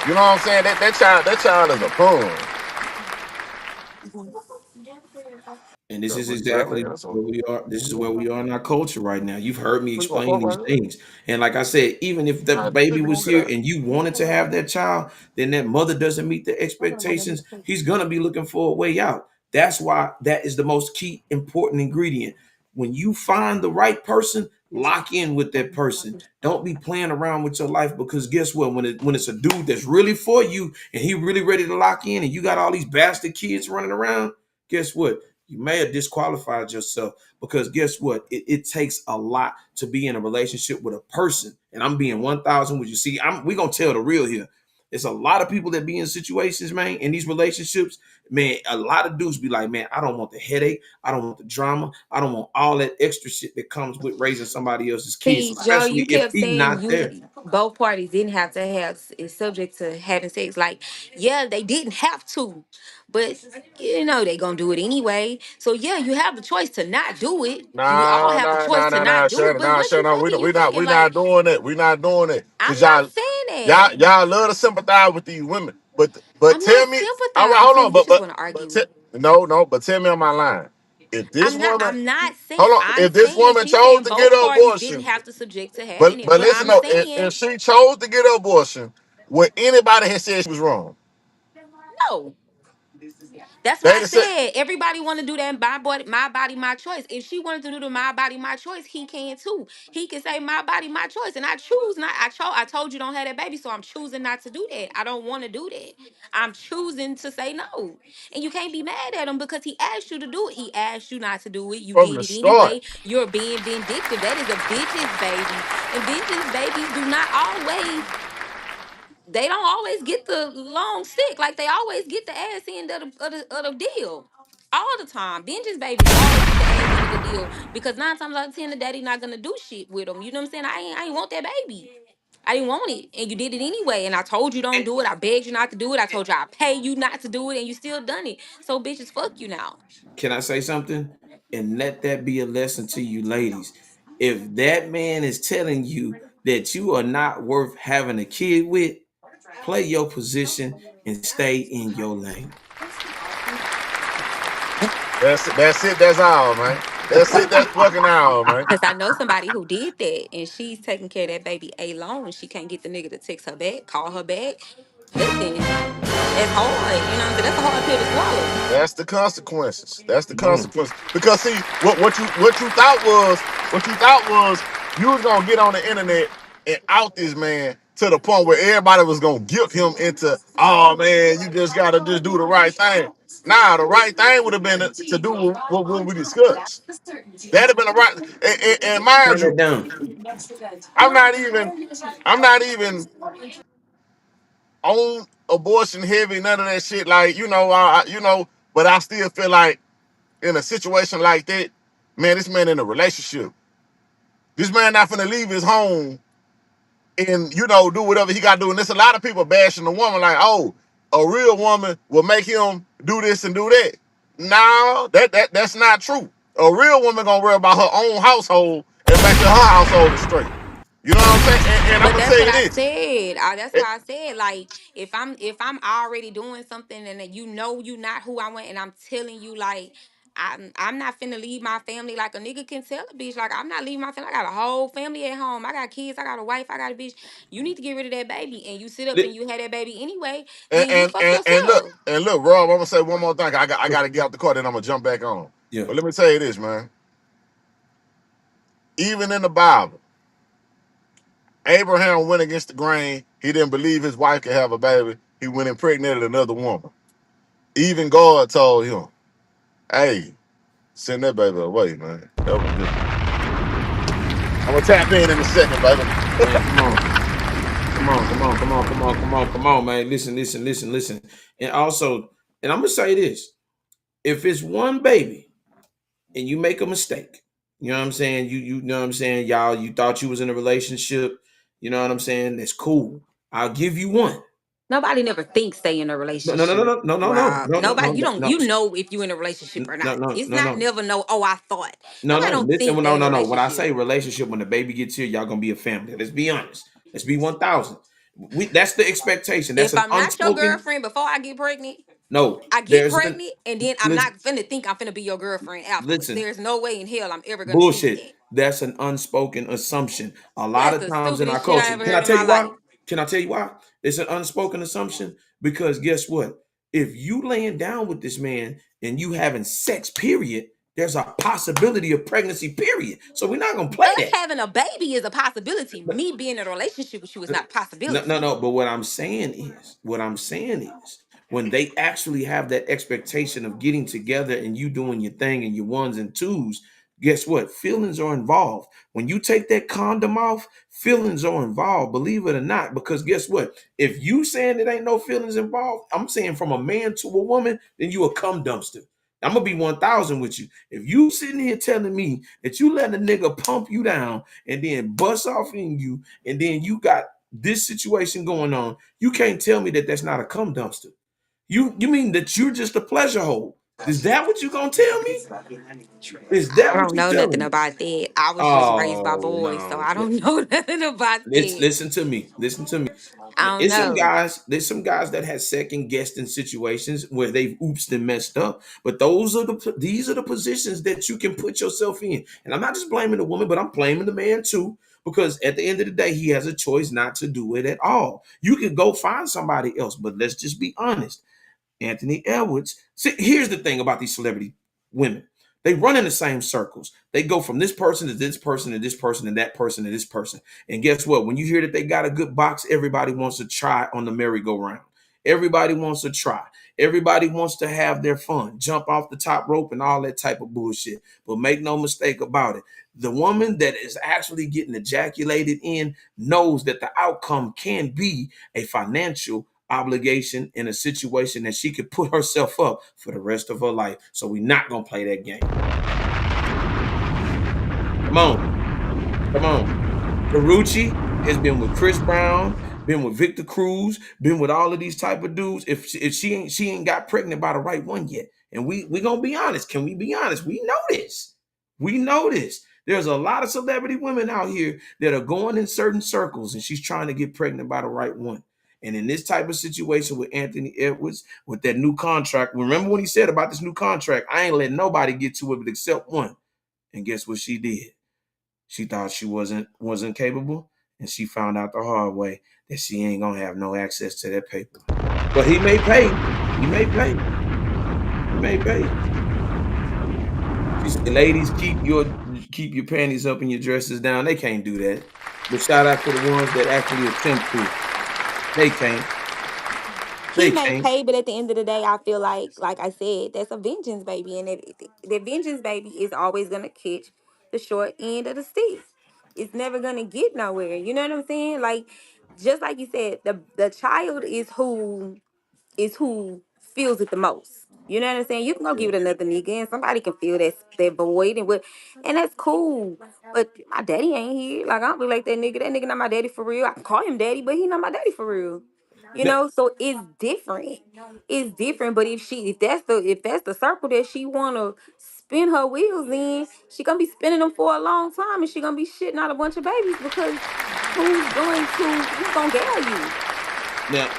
You know what I'm saying? That child is a pawn.
And this
Yeah,
is
what exactly?
exactly
That's all.
where we are. This is where we are in our culture right now. You've heard me
We gonna
explain
fuck
these
right here.
things. And like I said, even if the
Nah,
baby
you
was
gonna get
here
out.
and you wanted to have that child, then that mother doesn't meet the expectations. He's going to be looking for a way out. That's why that is the most key important ingredient. When you find the right person, lock in with that person. Don't be playing around with your life because guess what? When it's a dude that's really for you and he really ready to lock in and you got all these bastard kids running around, guess what? You may have disqualified yourself because guess what? It takes a lot to be in a relationship with a person. And I'm being 1,000 with you. See, we're going to tell the real here. It's a lot of people that be in situations, man, in these relationships. Man, a lot of dudes be like, man, I don't want the headache. I don't want the drama. I don't want all that extra shit that comes with raising somebody else's kids,
See, Joe,
especially
you
if
kept
he
saying
not there.
you both parties didn't have to have is subject to having sex. Like, yeah, they didn't have to, but you know they gonna do it anyway. So yeah, you have the choice to not do it. You all
Nah,
have the
nah,
choice
nah,
to
nah, nah,
not do it.
Shannon,
But
nah,
once you
Shannon.
fucking, you
We
fucking
not
like.
doing that. We not doing that.
I'm
Cause
not
y'all,
saying that.
y'all love to sympathize with these women. But
I'm not
tell me, all right, hold on.
sympathizing. You just want to argue.
No, but tell me on my line. If this
I'm not.
woman,
I'm not saying.
hold on,
I'm
if this
saying
woman
she's
chose
saying
to get
both
an
parties didn't
abortion,
have to subject to having
but
it.
but
But
listen
I'm
though, if
saying
she chose to get an abortion, would anybody have said she was wrong?
no. That's why I
They'd have said,
said everybody want to do that my body, my choice. If she wanted to do the my body, my choice, he can too. He can say my body, my choice, and I choose not. I told you don't have that baby, so I'm choosing not to do that. I don't want to do that. I'm choosing to say no, and you can't be mad at him because he asked you to do it. He asked you not to do it. You
from
did
the
it
start.
anyway. You're being vindictive. That is a bitch's baby, and bitches babies do not always they don't always get the long stick. Like they always get the ass end of the deal. All the time. Benji's babies always get the ass end of the deal because 9 times out of 10 the daddy not gonna do shit with them. You know what I'm saying? I ain't want that baby. I didn't want it. And you did it anyway. And I told you don't do it. I begged you not to do it. I told you I pay you not to do it and you still done it. So bitches fuck you now.
Can I say something? And let that be a lesson to you ladies. If that man is telling you that you are not worth having a kid with, play your position and stay in your lane.
That's it. That's it. That's all, man. That's it. That's fucking all, man.
Cause I know somebody who did that and she's taking care of that baby alone and she can't get the nigga to text her back, call her back. Listen, that's hard. You know what I'm saying? That's a hard pill to swallow.
That's the consequences. That's the
Boom.
consequences. Because see, what you thought was you was gonna get on the internet and out this man to the point where everybody was gonna guilt him into, oh man, you just gotta just do the right thing. Nah, the right thing would have been to do what we discussed. That'd have been the right. And mind
Turn
you,
that down.
I'm not even. I'm not even on abortion heavy, none of that shit. Like, but I still feel like in a situation like that, man, this man in a relationship. This man not finna leave his home and do whatever he got to do. And there's a lot of people bashing the woman like, oh, a real woman will make him do this and do that. No, that's not true. A real woman gonna worry about her own household and make sure her household is straight. You know what I'm saying? And I'm
But
gonna
that's
tell
what
you
I
this.
said. That's
Eh,
why I said, like, if I'm already doing something and that you know you not who I want, and I'm telling you, like, I'm not finna leave my family. Like, a nigga can tell a bitch, like, I'm not leaving my family. I got a whole family at home. I got kids. I got a wife. I got a bitch. You need to get rid of that baby, and you sit up and
Li-
you had that baby anyway.
And
Then you
and
fuck
and, and look
yourself.
and look, Rob. I'm gonna say one more thing. I gotta get out the car, then I'm gonna jump back on.
Yeah.
But let me tell you this, man. Even in the Bible, Abraham went against the grain. He didn't believe his wife could have a baby. He went and impregnated another woman. Even God told him, "Hey, send that baby away, man." That was just. I'm gonna tap in a second, baby.
Man, come on. Come on, come on, come on, come on, come on, come on, man. Listen, listen, listen, listen. And also, and I'm gonna say this: if it's one baby and you make a mistake, you know what I'm saying? You know what I'm saying, y'all. You thought you was in a relationship, you know what I'm saying? That's cool. I'll give you one.
Nobody never thinks they in a
No, no, no, no,
relationship.
no, no, no, no,
Rob.
no, no,
Nobody.
no,
You don't.
no,
You know if you in a relationship or
no,
not.
no,
It's
no,
not
no.
never no. Oh, I thought.
No,
Nobody
no,
don't
listen.
think
No,
they in
no,
a
no. When I
relationship.
say relationship, when the baby gets here, y'all gonna be a family. Let's be honest. Let's be 1,000. That's the expectation. That's
If
an
I'm not your
unspoken.
girlfriend before I get pregnant,
No,
I get
there's an.
pregnant, and then I'm
Listen,
not finna think I'm finna be your girlfriend afterwards.
listen.
There's no way in hell I'm ever gonna think
Bullshit.
that.
That's an unspoken assumption. A lot
That's
of
the
times in our
stupidest shit I
culture.
ever
Can I
heard in
tell
my
you why?
life.
Can I tell you why? It's an unspoken assumption because guess what? If you laying down with this man and you having sex, period, there's a possibility of pregnancy, period. So we're not gonna play
Us
that.
having a baby is a possibility. Me being in a relationship with you is not a
No, no,
possibility.
no. But what I'm saying is, when they actually have that expectation of getting together and you doing your thing and your ones and twos, guess what? Feelings are involved. When you take that condom off, feelings are involved, believe it or not. Because guess what? If you saying it ain't no feelings involved, I'm saying from a man to a woman, then you a cum dumpster. I'm gonna be 1,000 with you. If you sitting here telling me that you letting a nigga pump you down and then bust off in you, and then you got this situation going on, you can't tell me that that's not a cum dumpster. You mean that you're just a pleasure hole? Is that what you gonna tell me? Is
I
that what
don't
you
know
telling
nothing
me?
about that. I was just raised by
Oh
boys, so
no.
I don't know nothing about that.
Listen to me. Listen to me.
I don't
It's some
know.
guys. There's some guys that had second guessed in situations where they've oopsed and messed up. But these are the positions that you can put yourself in. And I'm not just blaming the woman, but I'm blaming the man too. Because at the end of the day, he has a choice not to do it at all. You can go find somebody else, but let's just be honest. Anthony Edwards. See, here's the thing about these celebrity women. They run in the same circles. They go from this person to this person to this person and that person to this person. And guess what? When you hear that they got a good box, everybody wants to try on the merry-go-round. Everybody wants to try. Everybody wants to have their fun, jump off the top rope and all that type of bullshit. But make no mistake about it. The woman that is actually getting ejaculated in knows that the outcome can be a financial obligation in a situation that she could put herself up for the rest of her life. So we're not gonna play that game. Come on, come on. Carucci has been with Chris Brown, been with Victor Cruz, been with all of these type of dudes. If she ain't got pregnant by the right one yet, and we gonna be honest. Can we be honest? We know this. We know this. There's a lot of celebrity women out here that are going in certain circles, and she's trying to get pregnant by the right one. And in this type of situation with Anthony Edwards, with that new contract, remember what he said about this new contract? I ain't letting nobody get to it except one. And guess what she did? She thought she wasn't capable, and she found out the hard way that she ain't gonna have no access to that paper. But he may pay. He may pay. He may pay. She said, ladies, keep your panties up and your dresses down. They can't do that. But shout out to the ones that actually attempt to. They can't.
He
They
may
can't.
pay, but at the end of the day, I feel like I said, that's a vengeance baby, and the vengeance baby is always gonna catch the short end of the stick. It's never gonna get nowhere. You know what I'm saying? Like, just like you said, the child is who feels it the most. You know what I'm saying? You can go give it another nigga, and somebody can feel that void, and that's cool. But my daddy ain't here. Like, I don't be like that nigga. That nigga not my daddy for real. I can call him daddy, but he not my daddy for real. You
Now,
know, so it's different. It's different. But if that's the circle that she wanna spin her wheels in, she gonna be spinning them for a long time, and she gonna be shitting out a bunch of babies because who's gonna gal you?
now,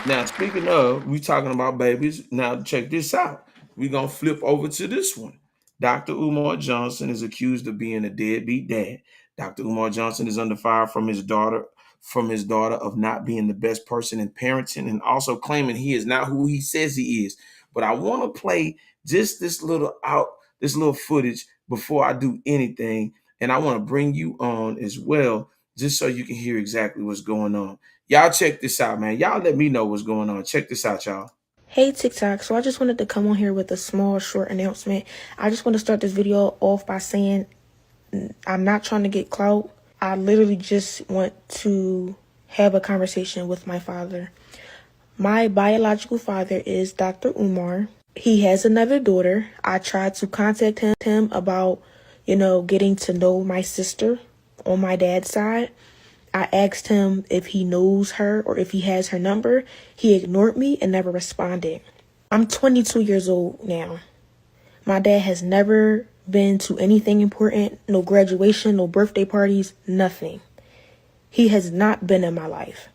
now, speaking of, we talking about babies. Now, check this out. We're gonna flip over to this one. Dr. Umar Johnson is accused of being a deadbeat dad. Dr. Umar Johnson is under fire from his daughter of not being the best person in parenting, and also claiming he is not who he says he is. But I want to play just this little footage before I do anything, and I want to bring you on as well, just so you can hear exactly what's going on. Y'all check this out, man. Y'all let me know what's going on. Check this out, y'all.
Hey TikTok, so I just wanted to come on here with a small short announcement. I just want to start this video off by saying I'm not trying to get clout. I literally just want to have a conversation with my father. My biological father is Dr. Umar. He has another daughter. I tried to contact him about, getting to know my sister on my dad's side. I asked him if he knows her or if he has her number. He ignored me and never responded. I'm 22 years old now. My dad has never been to anything important, no graduation, no birthday parties, nothing. He has not been in my life.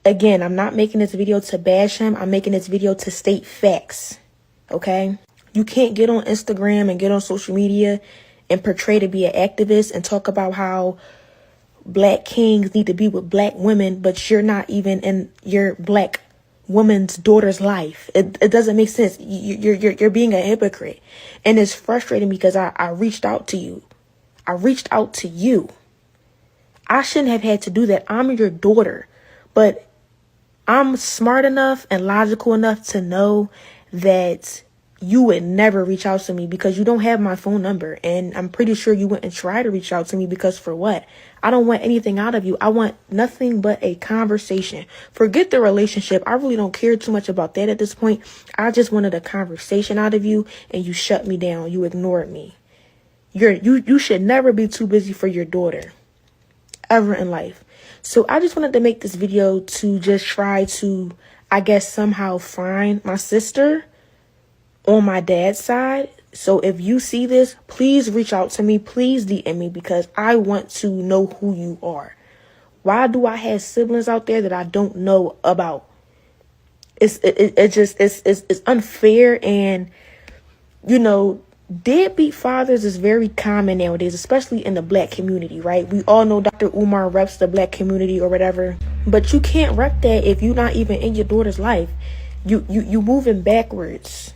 Again, I'm not making this video to bash him. I'm making this video to state facts, okay? You can't get on Instagram and get on social media and portray to be an activist and talk about how black kings need to be with black women, but you're not even in your black woman's daughter's life. It doesn't make sense. You're being a hypocrite. And it's frustrating because I reached out to you. I shouldn't have had to do that. I'm your daughter. But I'm smart enough and logical enough to know that you would never reach out to me because you don't have my phone number. And I'm pretty sure you wouldn't try to reach out to me because for what? I don't want anything out of you. I want nothing but a conversation. Forget the relationship. I really don't care too much about that at this point. I just wanted a conversation out of you and you shut me down. You ignored me. You should never be too busy for your daughter ever in life. So I just wanted to make this video to just try to, I guess, somehow find my sister on my dad's side. So if you see this, please reach out to me. Please DM me because I want to know who you are. Why do I have siblings out there that I don't know about? It's unfair. And, deadbeat fathers is very common nowadays, especially in the black community, right? We all know Dr. Umar reps the black community or whatever, but you can't rep that if you're not even in your daughter's life. You moving backwards.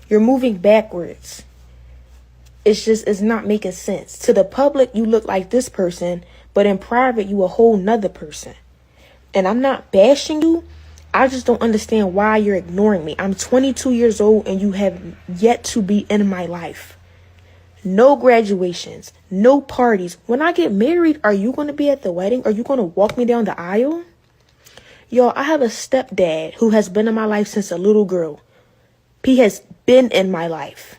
You're moving backwards. It's not making sense. To the public, you look like this person, but in private, you a whole nother person. And I'm not bashing you. I just don't understand why you're ignoring me. I'm 22 years old and you have yet to be in my life. No graduations, no parties. When I get married, are you going to be at the wedding? Are you going to walk me down the aisle? Yo, I have a stepdad who has been in my life since a little girl. He has been in my life.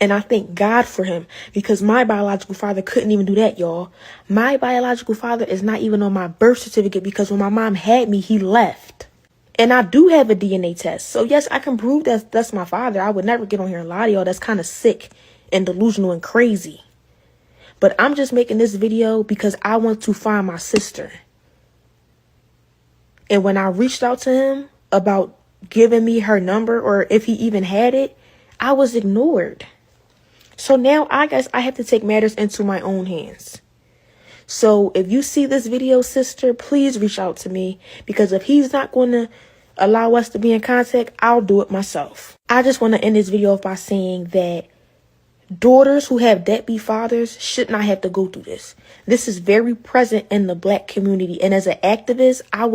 And I thank God for him because my biological father couldn't even do that, y'all. My biological father is not even on my birth certificate because when my mom had me, he left. And I do have a DNA test. So yes, I can prove that that's my father. I would never get on here and lie to y'all. That's kind of sick and delusional and crazy. But I'm just making this video because I want to find my sister. And when I reached out to him about giving me her number or if he even had it, I was ignored. So now I guess I have to take matters into my own hands. So if you see this video, sister, please reach out to me because if he's not going to allow us to be in contact, I'll do it myself. I just want to end this video off by saying that daughters who have deadbeat fathers should not have to go through this. This is very present in the black community. And as an activist, I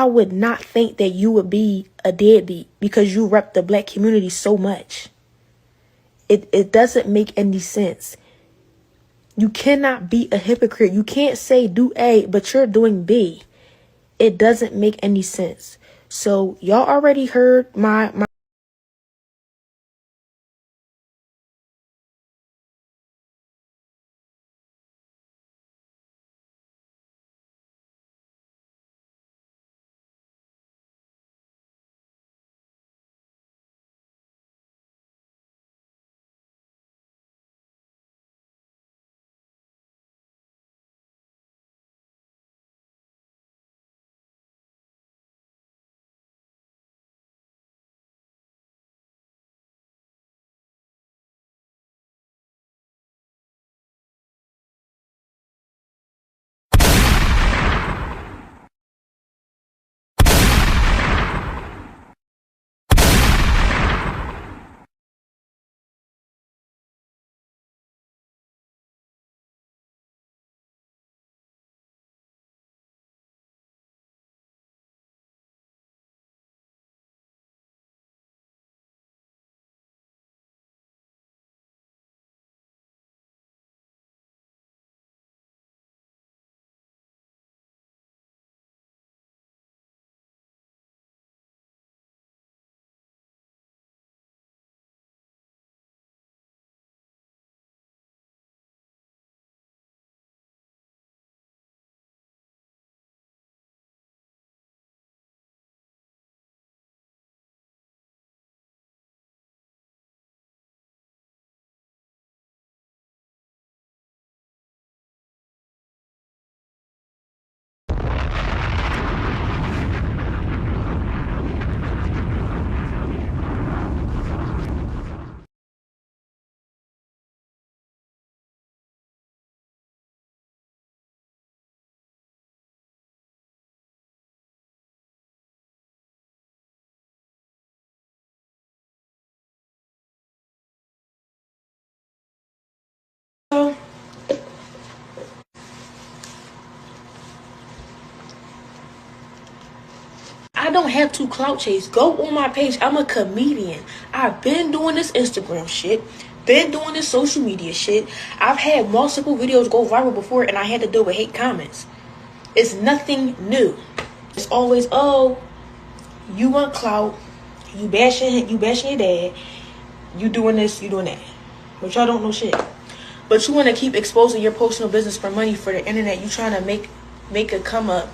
would not think that you would be a deadbeat because you rep the black community so much. It doesn't make any sense. You cannot be a hypocrite. You can't say do A, but you're doing B. It doesn't make any sense. So y'all already heard my I don't have to clout chase. Go on my page. I'm a comedian. I've been doing this Instagram shit. Been doing this social media shit. I've had multiple videos go viral before and I had to deal with hate comments. It's nothing new. It's always, oh, you want clout. You bashing your dad. You doing this, you doing that. But y'all don't know shit. But you want to keep exposing your personal business for money for the internet. You trying to make a come up.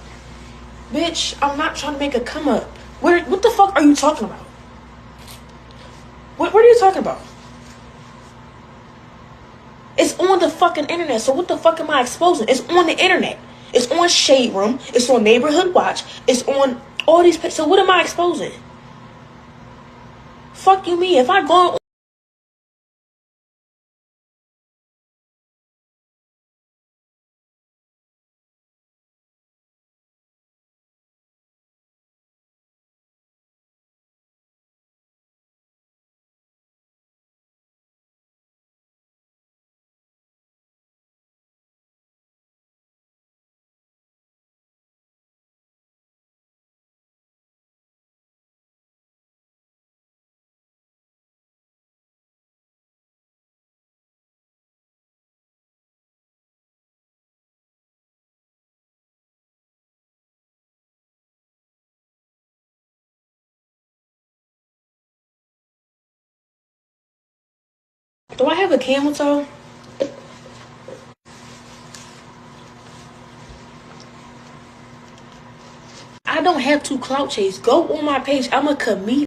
Bitch, I'm not trying to make a come up. What the fuck are you talking about? What are you talking about? It's on the fucking internet. So what the fuck am I exposing? It's on the internet. It's on Shade Room. It's on Neighborhood Watch. It's on all these. So what am I exposing? Fuck you mean? If I go do I have a camel toe? I don't have to clout chase. Go on my page. I'm a comedian.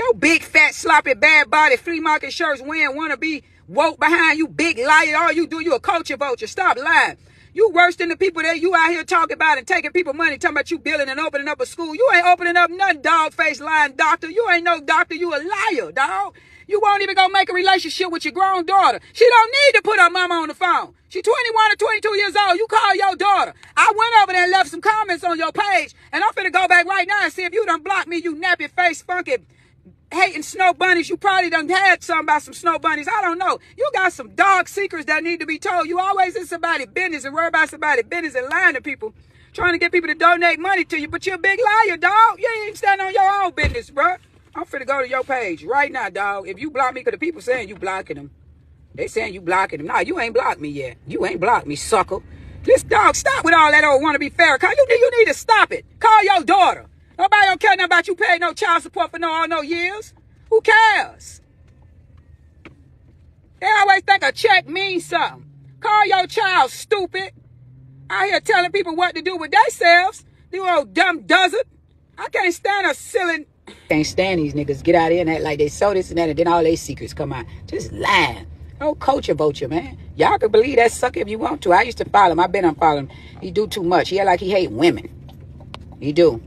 Yo, big, fat, sloppy, bad body, flea market shirts wearing, wanna be woke behind you, big liar. All you do, you a culture vulture. Stop lying. You worse than the people that you out here talking about and taking people money, talking about you building and opening up a school. You ain't opening up nothing, dog-faced lying doctor. You ain't no doctor. You a liar, dog. You won't even go make a relationship with your grown daughter. She don't need to put her mama on the phone. She 21 or 22 years old. You call your daughter. I went over there and left some comments on your page, and I'm finna go back right now and see if you done blocked me, you nappy face funky hating snow bunnies. You probably done had something about some snow bunnies. I don't know. You got some dark secrets that need to be told. You always in somebody's business and worry about somebody's business and lying to people, trying to get people to donate money to you, but you're a big liar, dog. You ain't even stand on your own business, bro. I'm finna go to your page right now, dog. If you block me, because the people saying you blocking them. They saying you blocking them. Nah, you ain't blocked me yet. You ain't blocked me, sucker. This dog, stop with all that old wanna be fair. You need to stop it. Call your daughter. Nobody don't care nothing about you paying no child support for no years. Who cares? They always think a check means something. Call your child, stupid. Out here telling people what to do with themselves. You old dumb doesn't. I can't stand a silly. Can't stand these niggas. Get out here and act like they so this and that, and then all their secrets come out. Just lying. No culture vulture, man. Y'all can believe that sucker if you want to. I used to follow him. I've been unfollowing him. He do too much. He act like he hate women. He do.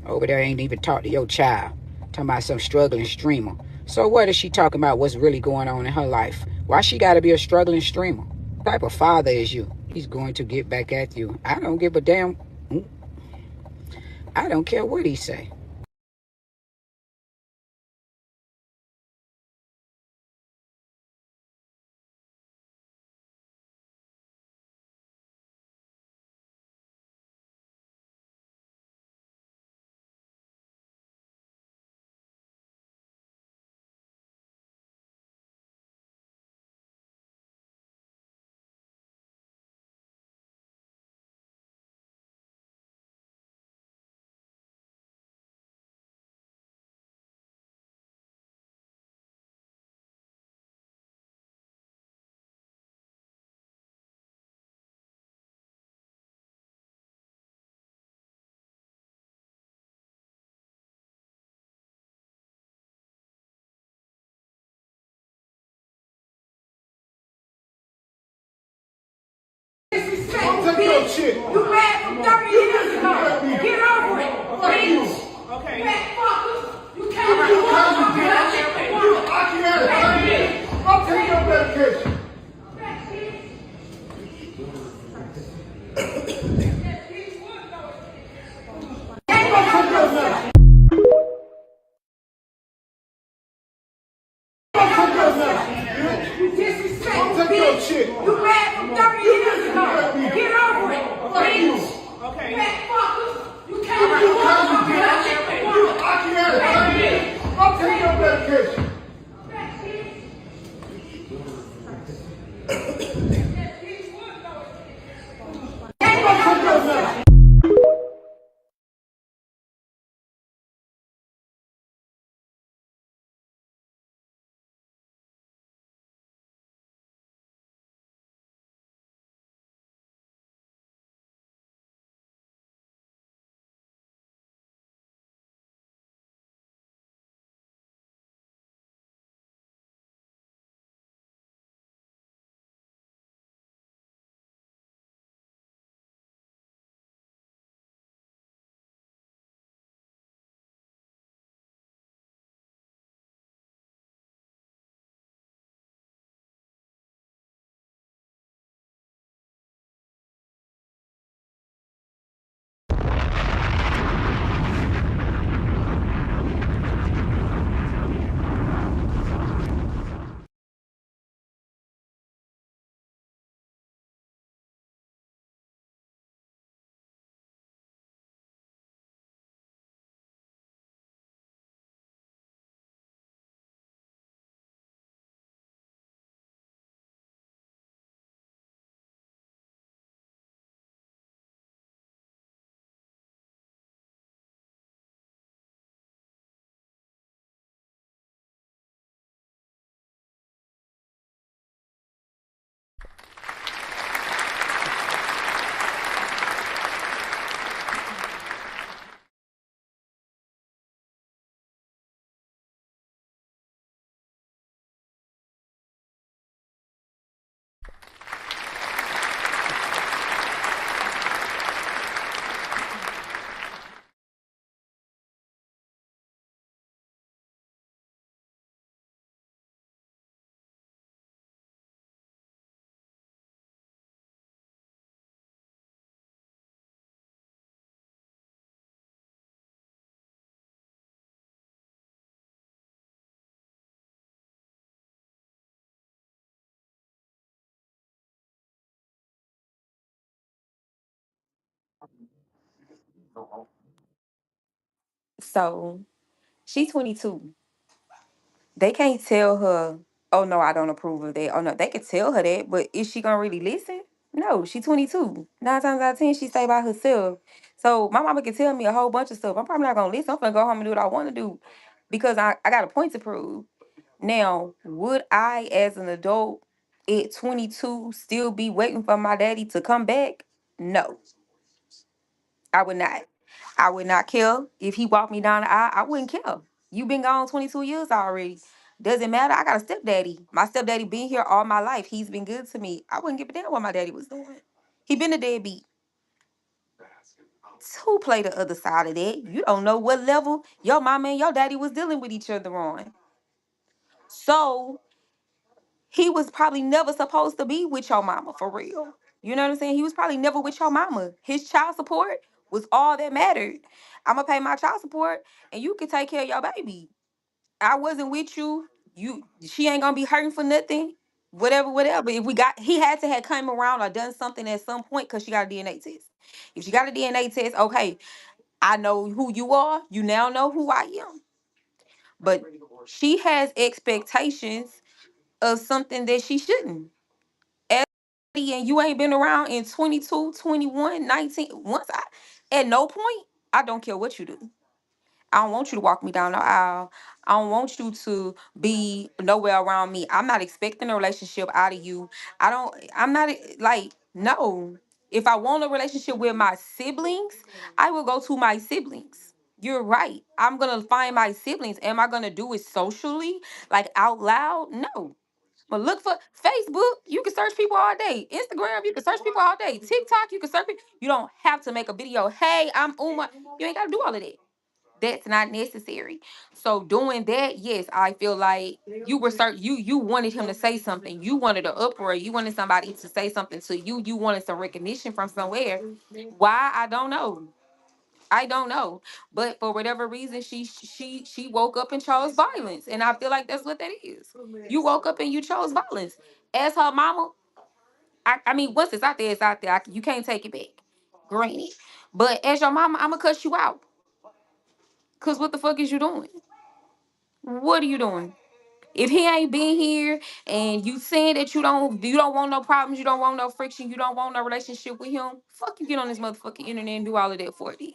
Over there ain't even talk to your child. Talking about some struggling streamer. So what is she talking about what's really going on in her life? Why she gotta be a struggling streamer? What type of father is you? He's going to get back at you. I don't give a damn. I don't care what he say.
Take your shit. You mad from 30 years ago. Get over it. Bitch. Okay. Fat fuckers. You can't do what I can't. I'm taking your medication. You disrespect me. Shit. You mad from 30 years ago. Get over it. Bitch. Okay. Fat fuckers. You can't do what I can't. I'm taking your medication.
So she's 22. They can't tell her, oh no, I don't approve of that. Oh no, they could tell her that, but is she gonna really listen? No, she's 22. 9 times out of 10, she stay by herself. So my mama can tell me a whole bunch of stuff. I'm probably not gonna listen. I'm gonna go home and do what I want to do because I got a point to prove. Now, would I, as an adult at 22, still be waiting for my daddy to come back? No, I would not. I would not care if he walked me down the aisle. I wouldn't care. You been gone 22 years already. Doesn't matter. I got a stepdaddy. My stepdaddy been here all my life. He's been good to me. I wouldn't give a damn what my daddy was doing. He been a deadbeat. Who play the other side of that? You don't know what level your mama and your daddy was dealing with each other on. So he was probably never supposed to be with your mama for real. You know what I'm saying? He was probably never with your mama. His child support was all that mattered. I'm gonna pay my child support and you can take care of your baby. I wasn't with you. She ain't gonna be hurting for nothing. Whatever, whatever. If we got he had to have come around or done something at some point because she got a DNA test. If she got a DNA test, okay, I know who you are. You now know who I am. But she has expectations of something that she shouldn't. And you ain't been around in 22, 21, 19. At no point, I don't care what you do. I don't want you to walk me down the aisle. I don't want you to be nowhere around me. I'm not expecting a relationship out of you. I'm not like, no. If I want a relationship with my siblings, I will go to my siblings. You're right. I'm going to find my siblings. Am I going to do it socially, like out loud? No. But look for Facebook. You can search people all day. Instagram, you can search people all day. TikTok, you can search people. You don't have to make a video. Hey, I'm Umar. You ain't got to do all of that. That's not necessary. So doing that, yes, I feel like you were you wanted him to say something. You wanted an uproar. You wanted somebody to say something to you. You wanted some recognition from somewhere. Why? I don't know. I don't know. But for whatever reason, she woke up and chose violence. And I feel like that's what that is. You woke up and you chose violence. As her mama, I mean, once it's out there, it's out there. You can't take it back. Granted. But as your mama, I'ma cuss you out. Cause what the fuck is you doing? What are you doing? If he ain't been here and you saying that you don't want no problems, you don't want no friction, you don't want no relationship with him, fuck you get on this motherfucking internet and do all of that for it.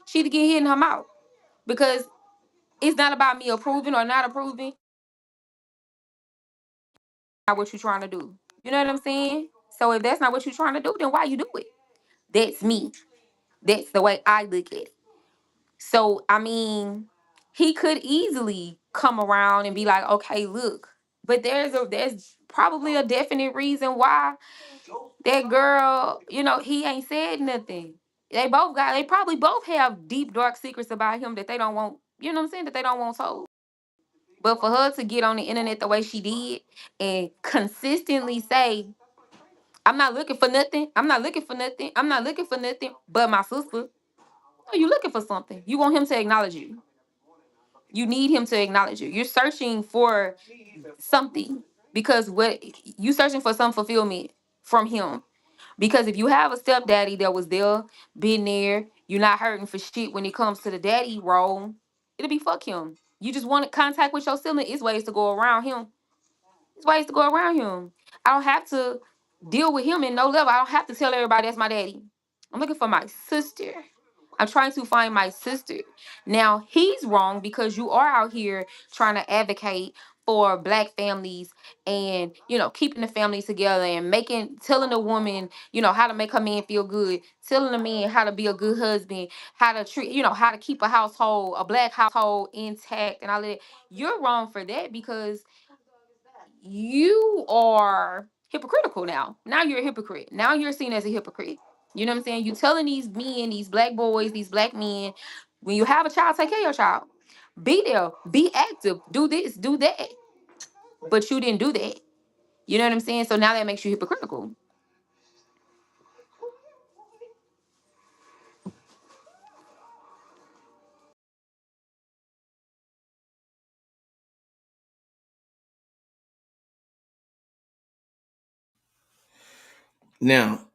She to get hit in her mouth. Because it's not about me approving or not approving. Not what you trying to do. You know what I'm saying? So if that's not what you're trying to do, then why you do it? That's me. That's the way I look at it. So I mean, he could easily come around and be like, okay, look. But there's probably a definite reason why that girl, he ain't said nothing. They probably both have deep, dark secrets about him that they don't want, you know what I'm saying, that they don't want told. But for her to get on the internet the way she did and consistently say, I'm not looking for nothing. I'm not looking for nothing. I'm not looking for nothing but my sister. No, you looking for something. You want him to acknowledge you. You need him to acknowledge you. You're searching for something because what you searching for some fulfillment from him. Because if you have a stepdaddy that was there, been there, you're not hurting for shit when it comes to the daddy role, it'll be fuck him. You just want contact with your sibling. It's ways to go around him. It's ways to go around him. I don't have to deal with him in no level. I don't have to tell everybody that's my daddy. I'm looking for my sister. I'm trying to find my sister. Now, he's wrong because you are out here trying to advocate for black families and, keeping the families together and telling the woman, how to make her man feel good, telling the man how to be a good husband, how to treat, how to keep a black household intact and all that. You're wrong for that because you are hypocritical now. Now you're a hypocrite. Now you're seen as a hypocrite. You know what I'm saying? You telling these men, these black boys, these black men, when you have a child, take care of your child. Be there. Be active. Do this. Do that. But you didn't do that. You know what I'm saying? So now that makes you hypocritical.
Now,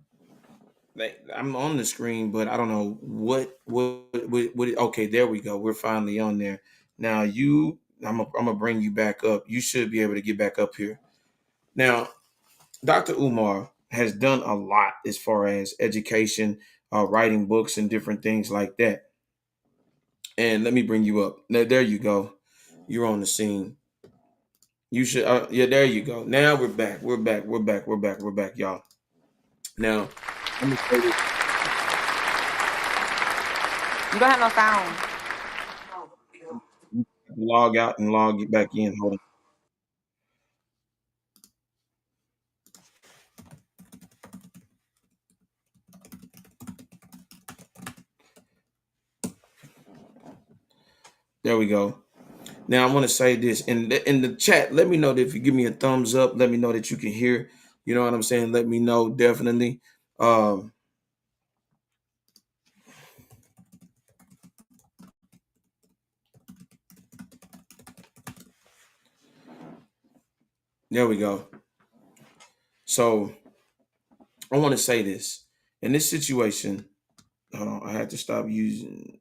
I'm on the screen, but I don't know what. Okay, there we go. We're finally on there. Now I'm gonna bring you back up. You should be able to get back up here. Now, Dr. Umar has done a lot as far as education, writing books, and different things like that. And let me bring you up. There you go. You're on the scene. You should. Yeah, there you go. Now we're back. We're back. We're back. We're back. We're back, y'all. Now, let me say this.
You don't have no sound.
Log out and log it back in. Hold on. There we go. Now I want to say this in the chat. Let me know that if you give me a thumbs up. Let me know that you can hear. You know what I'm saying? Let me know definitely. Um, there we go. So I want to say this in this situation. Hold on, I had to stop using.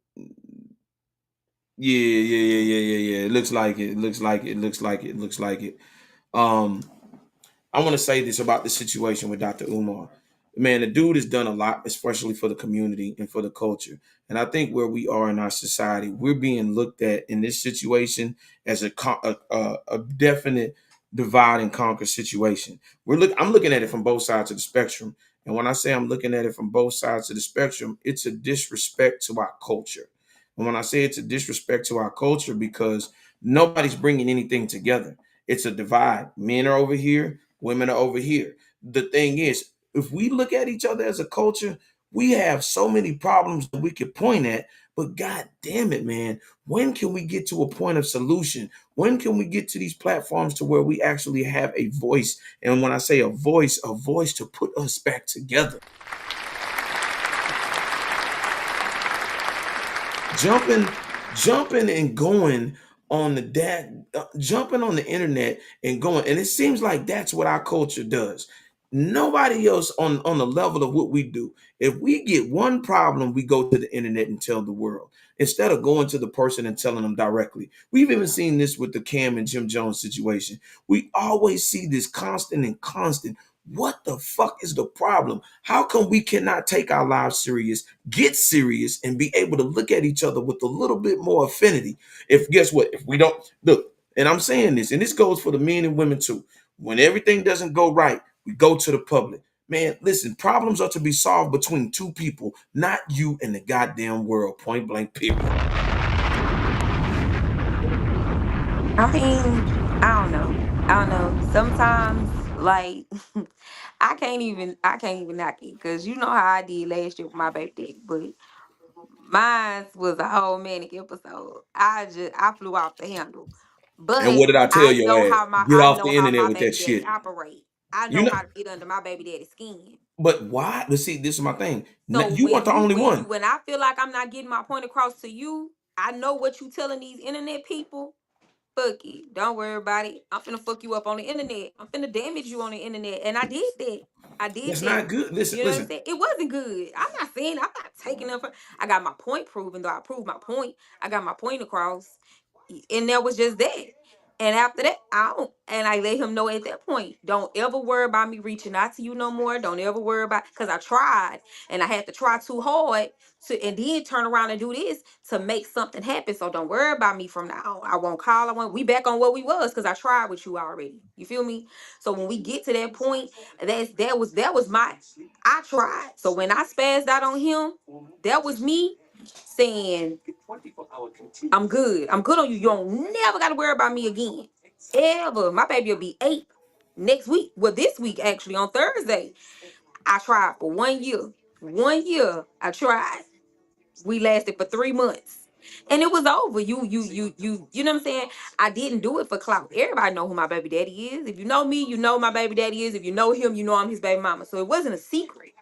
Yeah. It looks like it. It looks like it. It looks like it. It looks like it. Um, I want to say this about the situation with Dr. Umar. Man, the dude has done a lot, especially for the community and for the culture. And I think where we are in our society, we're being looked at in this situation as a definite divide and conquer situation. I'm looking at it from both sides of the spectrum. And when I say I'm looking at it from both sides of the spectrum, it's a disrespect to our culture. And when I say it's a disrespect to our culture, because nobody's bringing anything together. It's a divide. Men are over here, women are over here. The thing is, if we look at each other as a culture, we have so many problems that we could point at. But God damn it, man, when can we get to a point of solution? When can we get to these platforms to where we actually have a voice? And when I say a voice to put us back together. Jumping and going on jumping on the internet and going, and it seems like that's what our culture does. Nobody else on the level of what we do. If we get one problem, we go to the internet and tell the world instead of going to the person and telling them directly. We've even seen this with the Cam and Jim Jones situation. We always see this constant. What the fuck is the problem? How come we cannot take our lives serious, get serious, and be able to look at each other with a little bit more affinity? If guess what? If we don't look, and I'm saying this, and this goes for the men and women too. When everything doesn't go right, we go to the public. Man, listen, problems are to be solved between two people, not you and the goddamn world. Point blank, period.
I mean, I don't know. I don't know. Sometimes, like, I can't even knock it because you know how I did last year with my baby daddy, but mine was a whole manic episode. I flew off the handle,
And
but
what did I tell your ass? Get
I
off
know
the
how
internet
my
with that
baby daddy
shit.
operate. I
You
know
know,
how to get under my baby daddy's skin.
but why? But see, this is my thing.
So
You weren't the only one.
when I feel like I'm not getting my point across to you, I know what you telling these internet people. Fuck it. Don't worry about it. I'm finna fuck you up on the internet. I'm finna damage you on the internet. And I did that. I did
That's
that.
not good. Listen,
You know what I'm
listen.
saying? It wasn't good. I'm not taking up. I got my point proven, though I proved my point. I got my point across. And that was just that. And after that, I let him know at that point, don't ever worry about me reaching out to you no more. Don't ever worry about, because I tried and I had to try too hard and then turn around and do this to make something happen. So don't worry about me from now on. I won't call. We back on what we was because I tried with you already. You feel me? So when we get to that point, that was my I tried. So when I spazzed out on him, that was me saying, I'm good. I'm good on you. You don't never gotta worry about me again. Ever. My baby will be 8 next week. Well, this week actually on Thursday. I tried for 1 year. 1 year I tried. We lasted for 3 months. And it was over. You know what I'm saying? I didn't do it for clout. Everybody know who my baby daddy is. If you know me, you know my baby daddy is. If you know him, you know I'm his baby mama. So it wasn't a secret.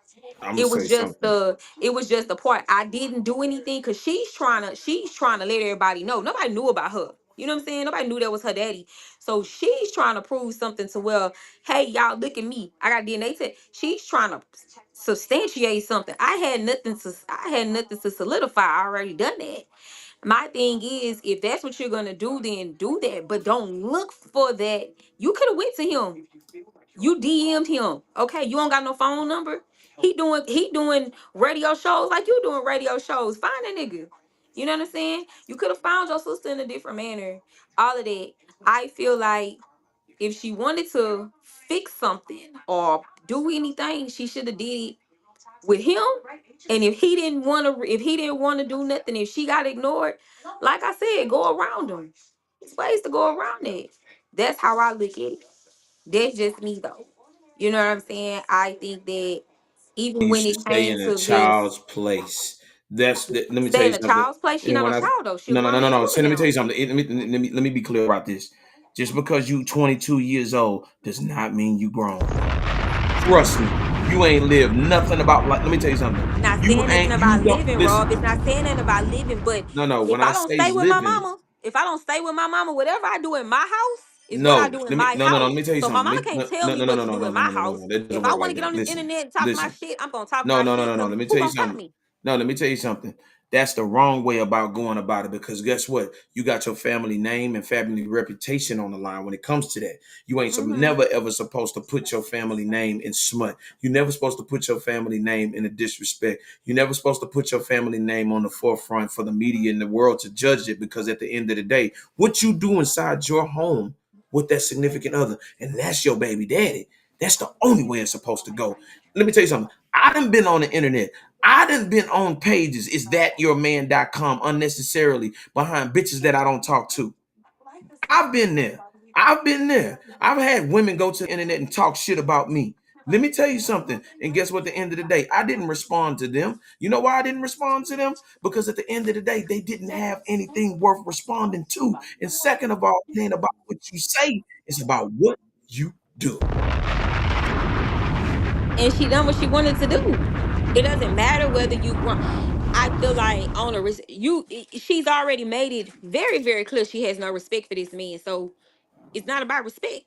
I'm gonna say something.
It was just the part. I didn't do anything because she's trying to let everybody know. Nobody knew about her. You know what I'm saying? Nobody knew that was her daddy. So she's trying to prove something to, well, hey, y'all, look at me. I got DNA test. She's trying to substantiate something. I had nothing to solidify. I already done that. My thing is, if that's what you're gonna do, then do that. But don't look for that. You could have went to him. You DM'd him. Okay, you don't got no phone number. He doing radio shows like you doing radio shows. Find a nigga. You know what I'm saying? You could have found your sister in a different manner. All of that. I feel like if she wanted to fix something or do anything, she should have did it with him. And if he didn't want to do nothing, if she got ignored, like I said, go around him. There's ways to go around it. That's how I look at it. That's just me though. You know what I'm saying? I think that even
You
when
should
it
stay
came
in a
to this,
child's place. Let me tell
stay
you
in a
something.
child's place, she
And
not no
when I
child though. She a
no no no
grown
no
ass
no. So
woman
let me tell
now.
you something. Let me be clear about this. Just because you 22 years old does not mean you grown. Trust me. You ain't lived nothing about like. Let me tell you something.
Not
You
saying nothing
ain't. You
about
don't
living,
listen.
Rob. It's not saying nothing about living. But
No no.
if
When
I
I
don't
say
stay with my
living,
mama, if I don't stay with my mama, whatever I do in my house is what I
no.
do in
Let me
my
no no no. Let
house.
me tell you
So my
something.
mama can't
No
tell
no
me
no no
what
no
to
no
do
no
in
no
my
no no
house.
no. That doesn't
If I
work
want to
like
get on
that.
this
Listen.
internet and talk my
Listen.
shit, I'm gonna talk
No,
my
no, no,
shit.
no, no.
Cause
Let me tell
who
you
gonna stop
something.
me?
No, let me tell you something. That's the wrong way about going about it because guess what? You got your family name and family reputation on the line when it comes to that. You ain't
Mm-hmm.
never ever supposed to put your family name in smut. You never supposed to put your family name in a disrespect. You never supposed to put your family name on the forefront for the media and the world to judge it because at the end of the day, what you do inside your home with that significant other, and that's your baby daddy. That's the only way it's supposed to go. Let me tell you something. I done been on the internet. I done been on pages, is that your man.com unnecessarily behind bitches that I don't talk to. I've been there. I've been there. I've had women go to the internet and talk shit about me. Let me tell you something. And guess what? At the end of the day, I didn't respond to them. You know why I didn't respond to them? Because at the end of the day, they didn't have anything worth responding to. And second of all, it ain't about what you say, it's about what you do.
And she done what she wanted to do. It doesn't matter whether you grown. I feel like on a she's already made it very, very clear she has no respect for this man. So it's not about respect.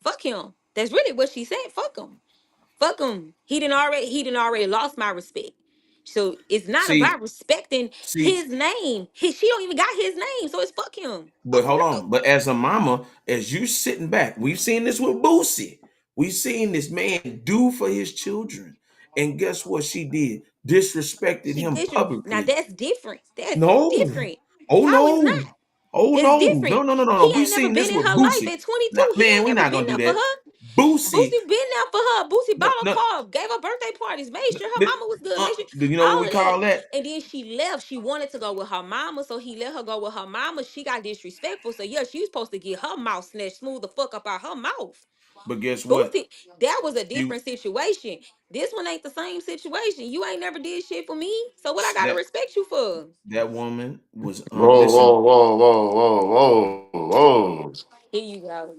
Fuck him. That's really what she said. Fuck him. Fuck him. He didn't already lost my respect. So it's not
See,
about respecting
see,
his name. She don't even got his name. So it's fuck him.
but
Open
hold
up.
on. But as a mama, as you sitting back, we've seen this with Boosie. We've seen this man do for his children. And guess what she did? Disrespected
She
him
did. Now
publicly.
that's different. That's
No.
different.
Oh
How is
no.
not?
Oh
That's
no.
different.
No, no, no, no, no.
He
We've
ain't never
seen
been
this
in
with
her life
Boosie.
at
Now,
22. He
man,
ain't
we're
never
not
been
gonna do
there for
that.
her.
Boosie.
Boosie been there for her. Boosie
No,
bought her
no,
car, gave her birthday parties, made sure her mama was good, made sure
do you know what
all
we
of that.
call that?
And then she left. She wanted to go with her mama, so he let her go with her mama. She got disrespectful. So yeah, she was supposed to get her mouth snatched smooth the fuck up out her mouth.
But guess what?
Boosie, that was a
You
different situation. This one ain't the same situation. You ain't never did shit for me. So what I gotta
that
respect you for?
that woman was
Whoa,
listen.
whoa, whoa, whoa, whoa, whoa, whoa.
Here you go.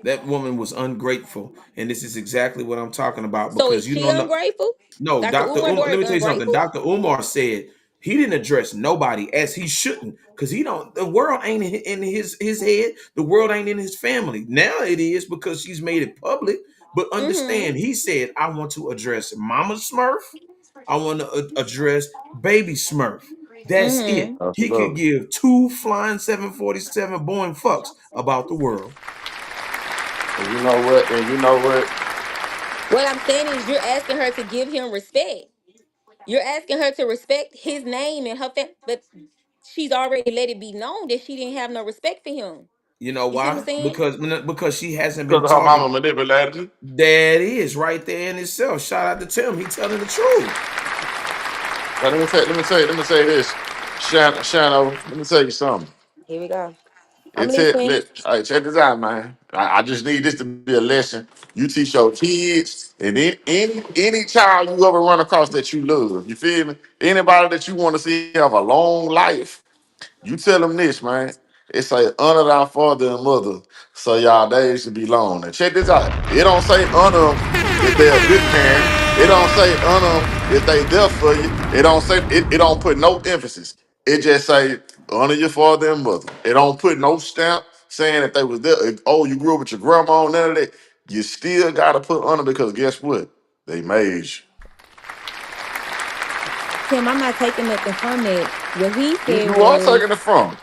That woman was ungrateful, and this is exactly what I'm talking about
So
because
is
you
she
don't know.
ungrateful?
No,
Dr.
Dr.
Umar
Umar, let me tell you something.
ungrateful?
Dr. Umar said he didn't address nobody as he shouldn't because he don't, the world ain't in his head. The world ain't in his family. Now it is because she's made it public. But
Mm-hmm.
understand, he said, I want to address Mama Smurf. I want to address Baby Smurf. That's it.
Mm-hmm.
That's
He
what
could
up.
give two flying 747 Boeing fucks about the world.
And you know what? And you know what?
What I'm saying is you're asking her to give him respect. You're asking her to respect his name and her but she's already let it be known that she didn't have no respect for him.
You know
You see what I'm
why?
saying?
Because she hasn't been
Because her
talking.
mama manipulated you.
That is right there in itself. Shout out to Tim. He telling the truth.
Now, let me say this. Shano, let me tell you something.
Here we go. I'm
It's it.
listening.
All right, check this out, man. I just need this to be a lesson. You teach your kids and any child you ever run across that you love. You feel me? Anybody that you want to see have a long life. You tell them this, man. It say honor thy father and mother, so y'all days should be long. Now check this out. It don't say honor 'em if they're a good parent. It don't say honor 'em if they there for you. It don't say it don't put no emphasis. It just say honor your father and mother. It don't put no stamp saying that they was there. Oh, you grew up with your grandma, none of that. You still gotta put honor because guess what? They made you.
Tim, I'm not taking nothing from it. What he said
You are taking it
was,
from him.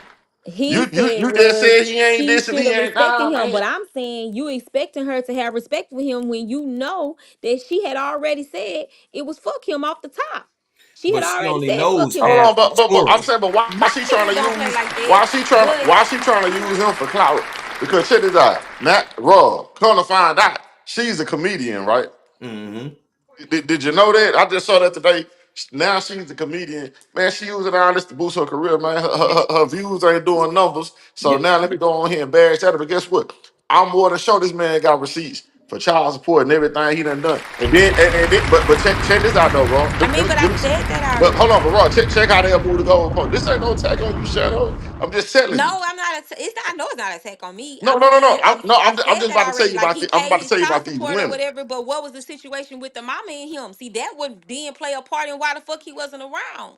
he said
You just
was
said he ain't
she
this and
should
he
have
ain't
respected
nah,
him.
man.
But I'm saying you expecting her to have respect for him when you know that she had already said it was fuck him off the top. She had
But she
already
only
said fuck
knows
him
Hold
off
on,
the
half the
top.
but I'm
story.
saying, but why
My
she trying
nigga
to
don't play
use
like that. But
why she trying to use him for clout? Because check this out. Matt Raw, come to find out, she's a comedian, right?
Mm-hmm.
Did you know that? I just saw that today. Now she's a comedian. Man, she using all this to boost her career, man. Her views ain't doing numbers. So
Yep.
now let me go on here and bash at her. But guess what? I'm more than sure this man got receipts for child support and everything he done. But check this out though, bro.
I mean, but I
Let me see.
said that
But hold on,
already.
but Raw, check how they move the goalpost. This ain't no attack on you, Shadow. I'm just telling you.
No, I'm not. It's not. I know it's not an attack on me.
No,
I'm
no, no, no.
saying
I'm
I
just,
said that
about to tell
already.
you
Like
about
he
I'm
paid
about to
his
tell you
child
about these
support or
women.
whatever. But what was the situation with the mama and him? See, that would then play a part in why the fuck he wasn't around.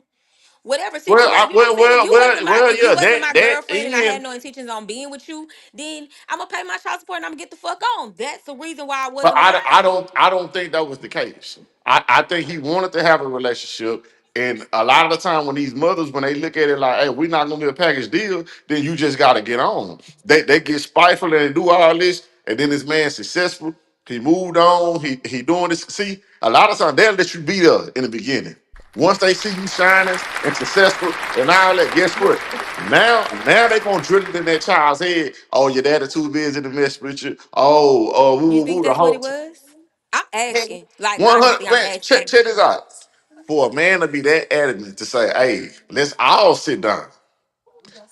Whatever
Well,
situation, you know what I'm saying? If you
yeah.
wasn't my
That
girlfriend and I had
in.
no intentions on being with you, then I'm gonna pay my child support and I'm gonna get the fuck on. That's the reason why I
But
wasn't around.
I don't think that was the case. I think he wanted to have a relationship. And a lot of the time when these mothers, when they look at it like, hey, we're not gonna be a package deal, then you just gotta get on. They get spiteful and do all this, and then this man successful. He moved on, he doing this. See, a lot of times they'll let you be there in the beginning. Once they see you shining and successful and all that, guess what? Now they gonna drill it in that child's head. Oh, your daddy too busy to mess with you.
You
Woo,
think
the
that's what it
whole
was? I'm asking. Like honestly,
100.
I'm
Man,
asking.
check this out. For a man to be that adamant to say, "Hey, let's all sit down,"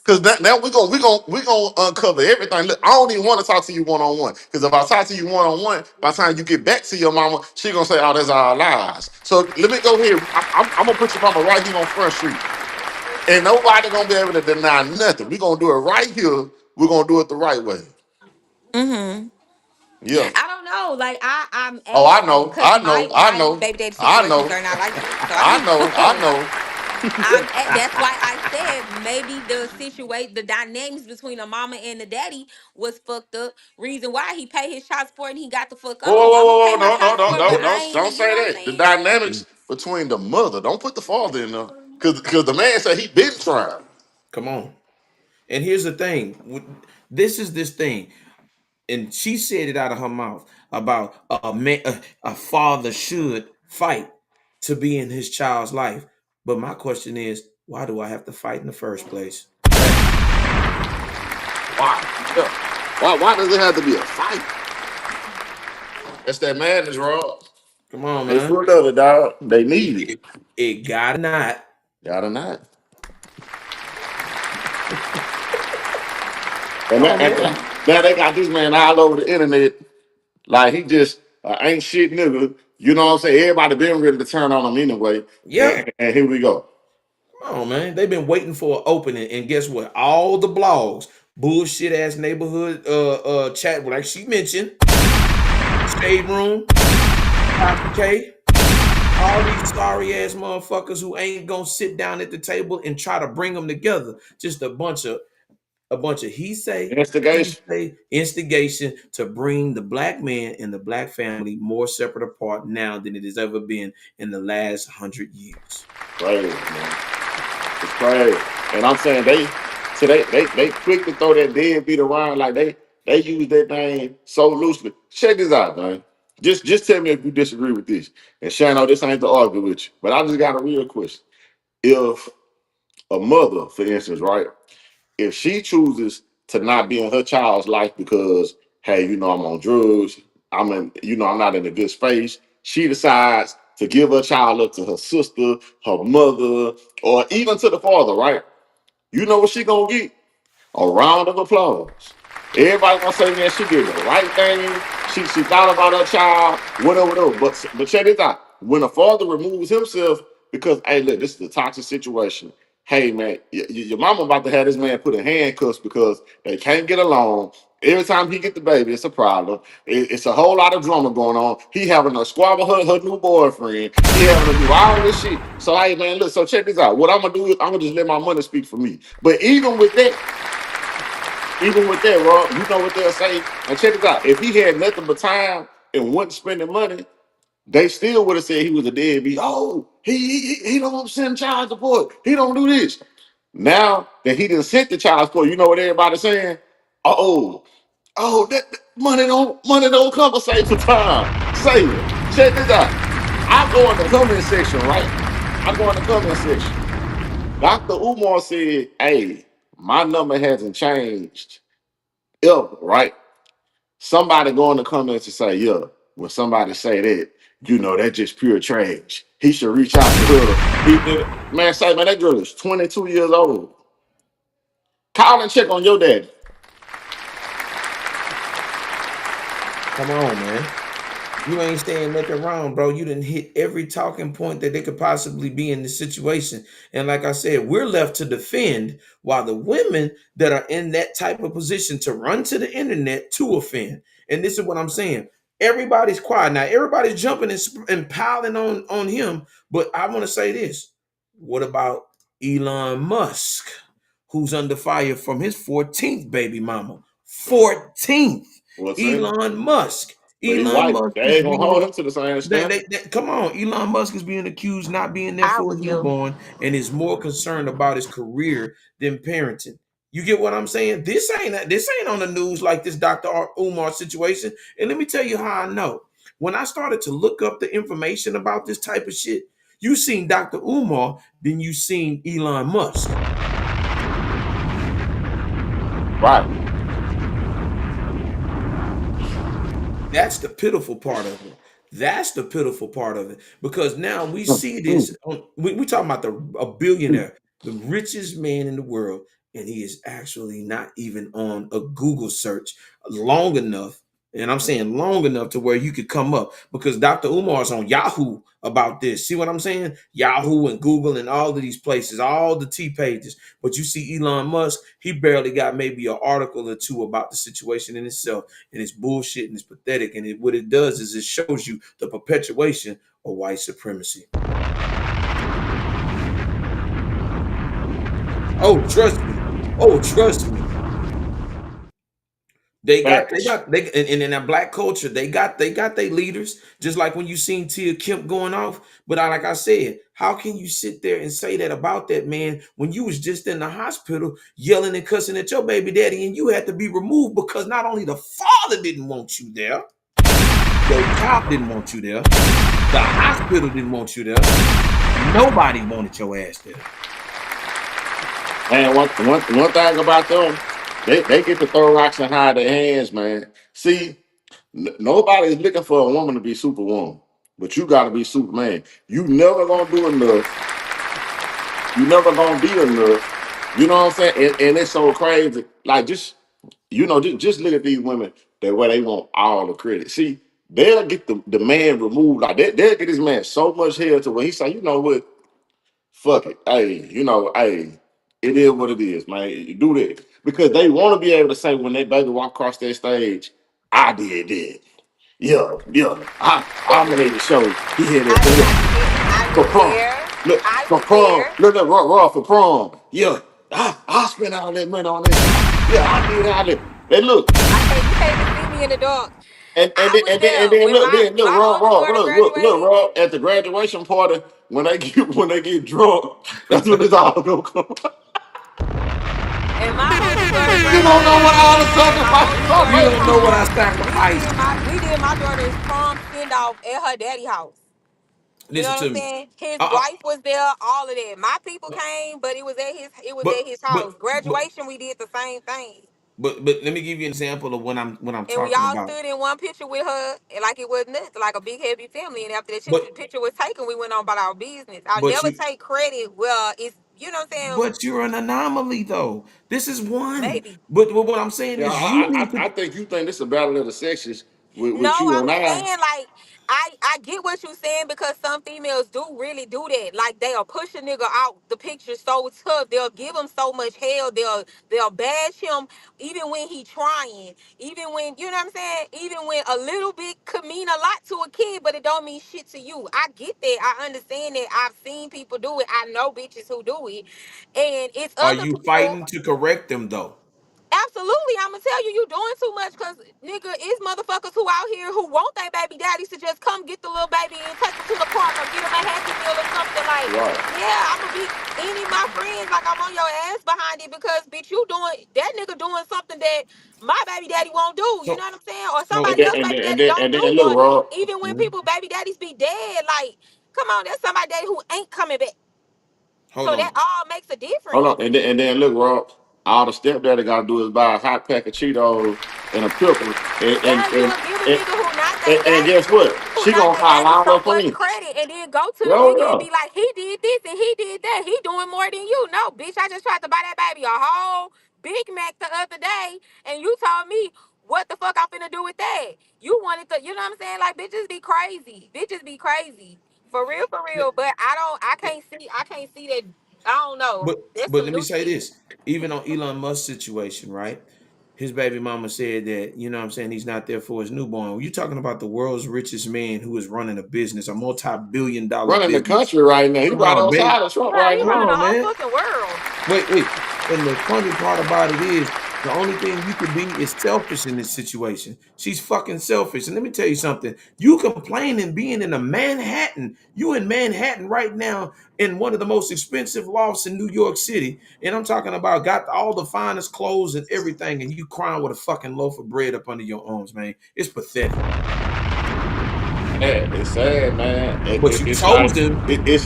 because now we gonna uncover everything. Look, I don't even want to talk to you one on one. Because if I talk to you one on one, by the time you get back to your mama, she gonna say, "Oh, that's all lies." So let me go here. I'm gonna put your mama right here on Front Street. And nobody gonna be able to deny nothing. We're gonna do it right here. We're gonna do it the right way.
Mm-hmm.
Yeah.
I don't know. Like I'm
Oh,
asking because my baby daddy
I
situations
know,
are not like that. So I don't
I
know.
know.
That's why I said maybe the situation, the dynamics between the mama and the daddy was fucked up. Reason why he paid his child support and he got the fuck
Whoa,
on. I'm gonna pay my
no,
child support, but I
don't
ain't. You
say
know what I'm
that. The
saying?
dynamics between the mother. Don't put the father in there, because the man said he been trying.
Come on. And here's the thing. This is this thing. And she said it out of her mouth about a man, a father should fight to be in his child's life. But my question is, why do I have to fight in the first place?
Why? Yeah. Why does it have to be a fight? That's that madness, Rob.
Come on,
They
man.
full of it, dog. They need it.
It gotta not.
Gotta not.
Come on, man.
Now they got this man all over the internet. Like he just ain't shit nigga. You know what I'm saying? Everybody been ready to turn on him anyway.
Yeah.
And here we go.
Come on, man. They've been waiting for an opening, and guess what? All the blogs, bullshit ass neighborhood chat, like she mentioned, shade room, Dr. K, all these sorry ass motherfuckers who ain't gonna sit down at the table and try to bring them together. Just a bunch of he
Instigation.
say instigation to bring the black man and the black family more separate apart now than it has ever been in the last 100 years.
Crazy, man. It's crazy. And I'm saying they quick to throw that deadbeat around like they use that thing so loosely. Check this out, man. Just tell me if you disagree with this. And Shano, this ain't to argue with you, but I just got a real question. If a mother, for instance, right? If she chooses to not be in her child's life because, hey, I'm on drugs, I'm not in a good space, she decides to give her child up to her sister, her mother, or even to the father, right? You know what she gonna get? A round of applause. Everybody gonna say, man, she did the right thing. She thought about her child, whatever. But check this out. When a father removes himself because, hey, look, this is a toxic situation. Hey, man, your mama about to have this man put in handcuffs because they can't get along. Every time he get the baby, it's a problem. It's a whole lot of drama going on. He having to squabble her new boyfriend. He having to do all this shit. So, hey, man, look, so check this out. What I'm gonna do is I'm gonna just let my money speak for me. But even with that, Rob, you know what they'll say. And check it out. If he had nothing but time and wasn't spending money, They still would have said he was a deadbeat. Oh, he don't send child support. He don't do this. Now that he didn't send the child support, you know what everybody's saying? Oh, that money don't compensate for time. Say it. Check this out. I go in the comment section, right? I go in the comment section. Dr. Umar said, hey, my number hasn't changed ever, right? Somebody go in the comments and say, yeah, when somebody say that, that's just pure trash. He should reach out to her. Man, say, man, that girl is 22 years old. Call and check on your daddy.
Come on, man. You ain't saying nothing wrong, bro. You didn't hit every talking point that they could possibly be in the situation. And like I said, we're left to defend while the women that are in that type of position to run to the internet to offend. And this is what I'm saying. Everybody's quiet now. Everybody's jumping and piling on him. But I want to say this. What about Elon Musk, who's under fire from his 14th baby mama? 14th.
What's in?
Elon Musk.
But he
Elon
white.
Musk
They
is
ain't gonna hold
being
him to the same standard.
come on. Elon Musk is being accused not being there
I
for
would
his
give.
newborn and is more concerned about his career than parenting. You get what I'm saying? This ain't on the news like this Dr. Umar situation. And let me tell you how I know. When I started to look up the information about this type of shit, you seen Dr. Umar, then you seen Elon Musk.
Right.
That's the pitiful part of it. That's the pitiful part of it because now we see this. We talking about a billionaire, the richest man in the world, and he is actually not even on a Google search long enough. And I'm saying long enough to where you could come up because Dr. Umar's on Yahoo about this. See what I'm saying? Yahoo and Google and all of these places, all the T pages. But you see Elon Musk, he barely got maybe an article or two about the situation in itself, and it's bullshit and it's pathetic. And what it does is it shows you the perpetuation of white supremacy. Oh, trust me. Oh, trust me. They
Facts.
and in that black culture, they got their leaders, just like when you seen Tia Kemp going off. But like I said, how can you sit there and say that about that man when you was just in the hospital yelling and cussing at your baby daddy and you had to be removed because not only the father didn't want you there, your cop didn't want you there, the hospital didn't want you there, nobody wanted your ass there.
And one thing about them, they get to throw rocks and hide their hands, man. See, nobody's looking for a woman to be superwoman, but you got to be Superman. You never gonna do enough. You never gonna be enough. You know what I'm saying? And it's so crazy. Like just look at these women that where they want all the credit. See, they'll get the man removed. Like they'll get this man so much hell to where he say, you know what? Fuck it. Hey, it is what it is, man. You do that. Because they want to be able to say when they baby walk across that stage, I did that. Yeah. I made the show. He had that boy
I
for
was
prom.
there.
Look,
I
for
was
prom.
there.
Look, raw for prom. Yeah. I spent all that money on that. Yeah, I did all that. And look,
I can't. You can't even see me in the dark.
and
I
then
was
and then, and
there
then
when
look, then look,
my oldest daughter
look,
graduated,
raw at the graduation party when they get drunk, that's when it's all gonna come.
and my oldest daughter
You don't know what all the
graduated, and my
sacrifices
oldest
are,
You
daughter's
don't
baby.
know what I
prom.
sacrificed.
We did my daughter's prom send off at her daddy house. You know
Listen
what I'm
to me.
saying? His
Uh, uh,
wife was there, all of that. My people came, but
but
at his
but
house.
but
Graduation, we did the same thing.
but let me give you an example of what I'm
And we
talking
all
about.
stood in one picture with her, and like it was nothing, like a big happy family. And after
But
picture was taken, we went on about our business. I'll
but
never
you
take credit. Well, it's what I'm saying.
but you're an anomaly though. This is one.
Maybe.
But what I'm saying
Yeah,
is you
I,
need
I, I
to.
think you think this is a battle of the sexes with
No,
you
I'm
and I.
saying like I get what you're saying because some females do really do that. Like they'll push a nigga out the picture so tough. They'll give him so much hell. They'll bash him even when he trying. Even when you know what I'm saying. Even when a little bit could mean a lot to a kid, but it don't mean shit to you. I get that. I understand that. I've seen people do it. I know bitches who do it, and it's
Are
other
you
people.
fighting to correct them though?
Absolutely, I'ma tell you, you doing too much, cause nigga, is motherfuckers who out here who want their baby daddies to just come get the little baby and take them to the park or get them a Happy Meal or something. Like,
Right.
yeah, I'ma be any of my friends like I'm on your ass behind it because bitch, you doing that nigga doing something that my baby daddy won't do. You know
So
what I'm saying? Or
so
And
somebody
then
else
and
baby
then and
daddy
then,
don't
and
do.
then look,
Or
Rob.
even when
mhm.
people baby daddies be dead, like, come on, that's somebody daddy who ain't coming back.
Hold
So that
on.
all makes a
Hold on,
difference.
and then look, Rob. All the stepdaddy gotta do is buy a hot pack of Cheetos and a pickle, and and
Yeah,
and
you'll give a
and,
nigga who not they
and
daddy,
guess what?
who
She
not
gonna
they
file
daddy,
all
so
her
much
friends.
credit, and then go to the
Yo,
nigga and
yeah.
be like, he did this and he did that. He doing more than you. No, bitch, I just tried to buy that baby a whole Big Mac the other day, and you told me what the fuck I'm finna do with that. You wanted to, you know what I'm saying? Like, bitches be crazy. Bitches be crazy. For real, for real. But I can't see that. I don't know.
But
That's
but
some
let me
new
say
shit.
this. Even on Elon Musk's situation, right? His baby mama said that, you know what I'm saying, he's not there for his newborn. You're talking about the world's richest man who is running a business, a multi-billion dollar
Running the
business.
country right now. He
Come
right
on,
on
man.
side of Trump
Yeah,
right
he
Hold
running
now.
the
on,
whole
man.
fucking world.
Wait. And the funny part about it is the only thing you could be is selfish in this situation. She's fucking selfish. And let me tell you something. You complaining being in a Manhattan. You in Manhattan right now in one of the most expensive lofts in New York City. And I'm talking about got all the finest clothes and everything, and you crying with a fucking loaf of bread up under your arms, man. It's pathetic.
Yeah, it's sad, man.
But you
It's
chose
like
him,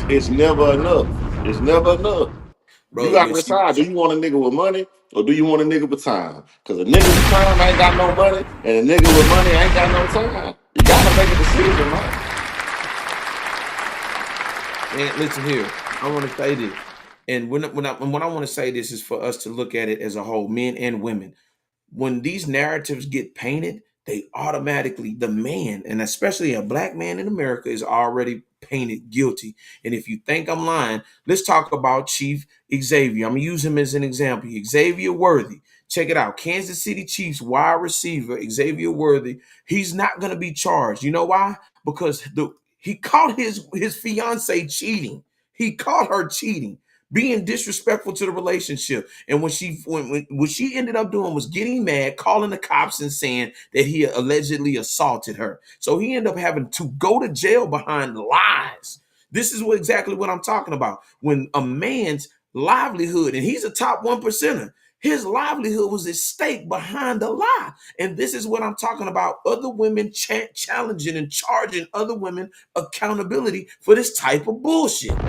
it's never enough. It's never enough. You
bro.
got to
But
decide: do you want a nigga with money or do you want a nigga with time? Because a nigga with time ain't got no money, and a nigga with money ain't got no time. You got to make a decision, man.
man, listen here. I want to say this, and when I want to say this is for us to look at it as a whole, men and women. When these narratives get painted, they automatically, the man, and especially a black man in America, is already painted guilty. And if you think I'm lying, let's talk about Chief Xavier. I'm gonna use him as an example. Xavier Worthy. Check it out. Kansas City Chiefs wide receiver Xavier Worthy. He's not gonna be charged. You know why? Because he caught his fiance cheating. He caught her cheating, being disrespectful to the relationship. And when she ended up doing was getting mad, calling the cops and saying that he allegedly assaulted her. So he ended up having to go to jail behind lies. This is exactly what I'm talking about. When a man's livelihood, and he's a top 1%er, his livelihood was at stake behind the lie. And this is what I'm talking about. Other women challenging and charging other women accountability for this type of bullshit.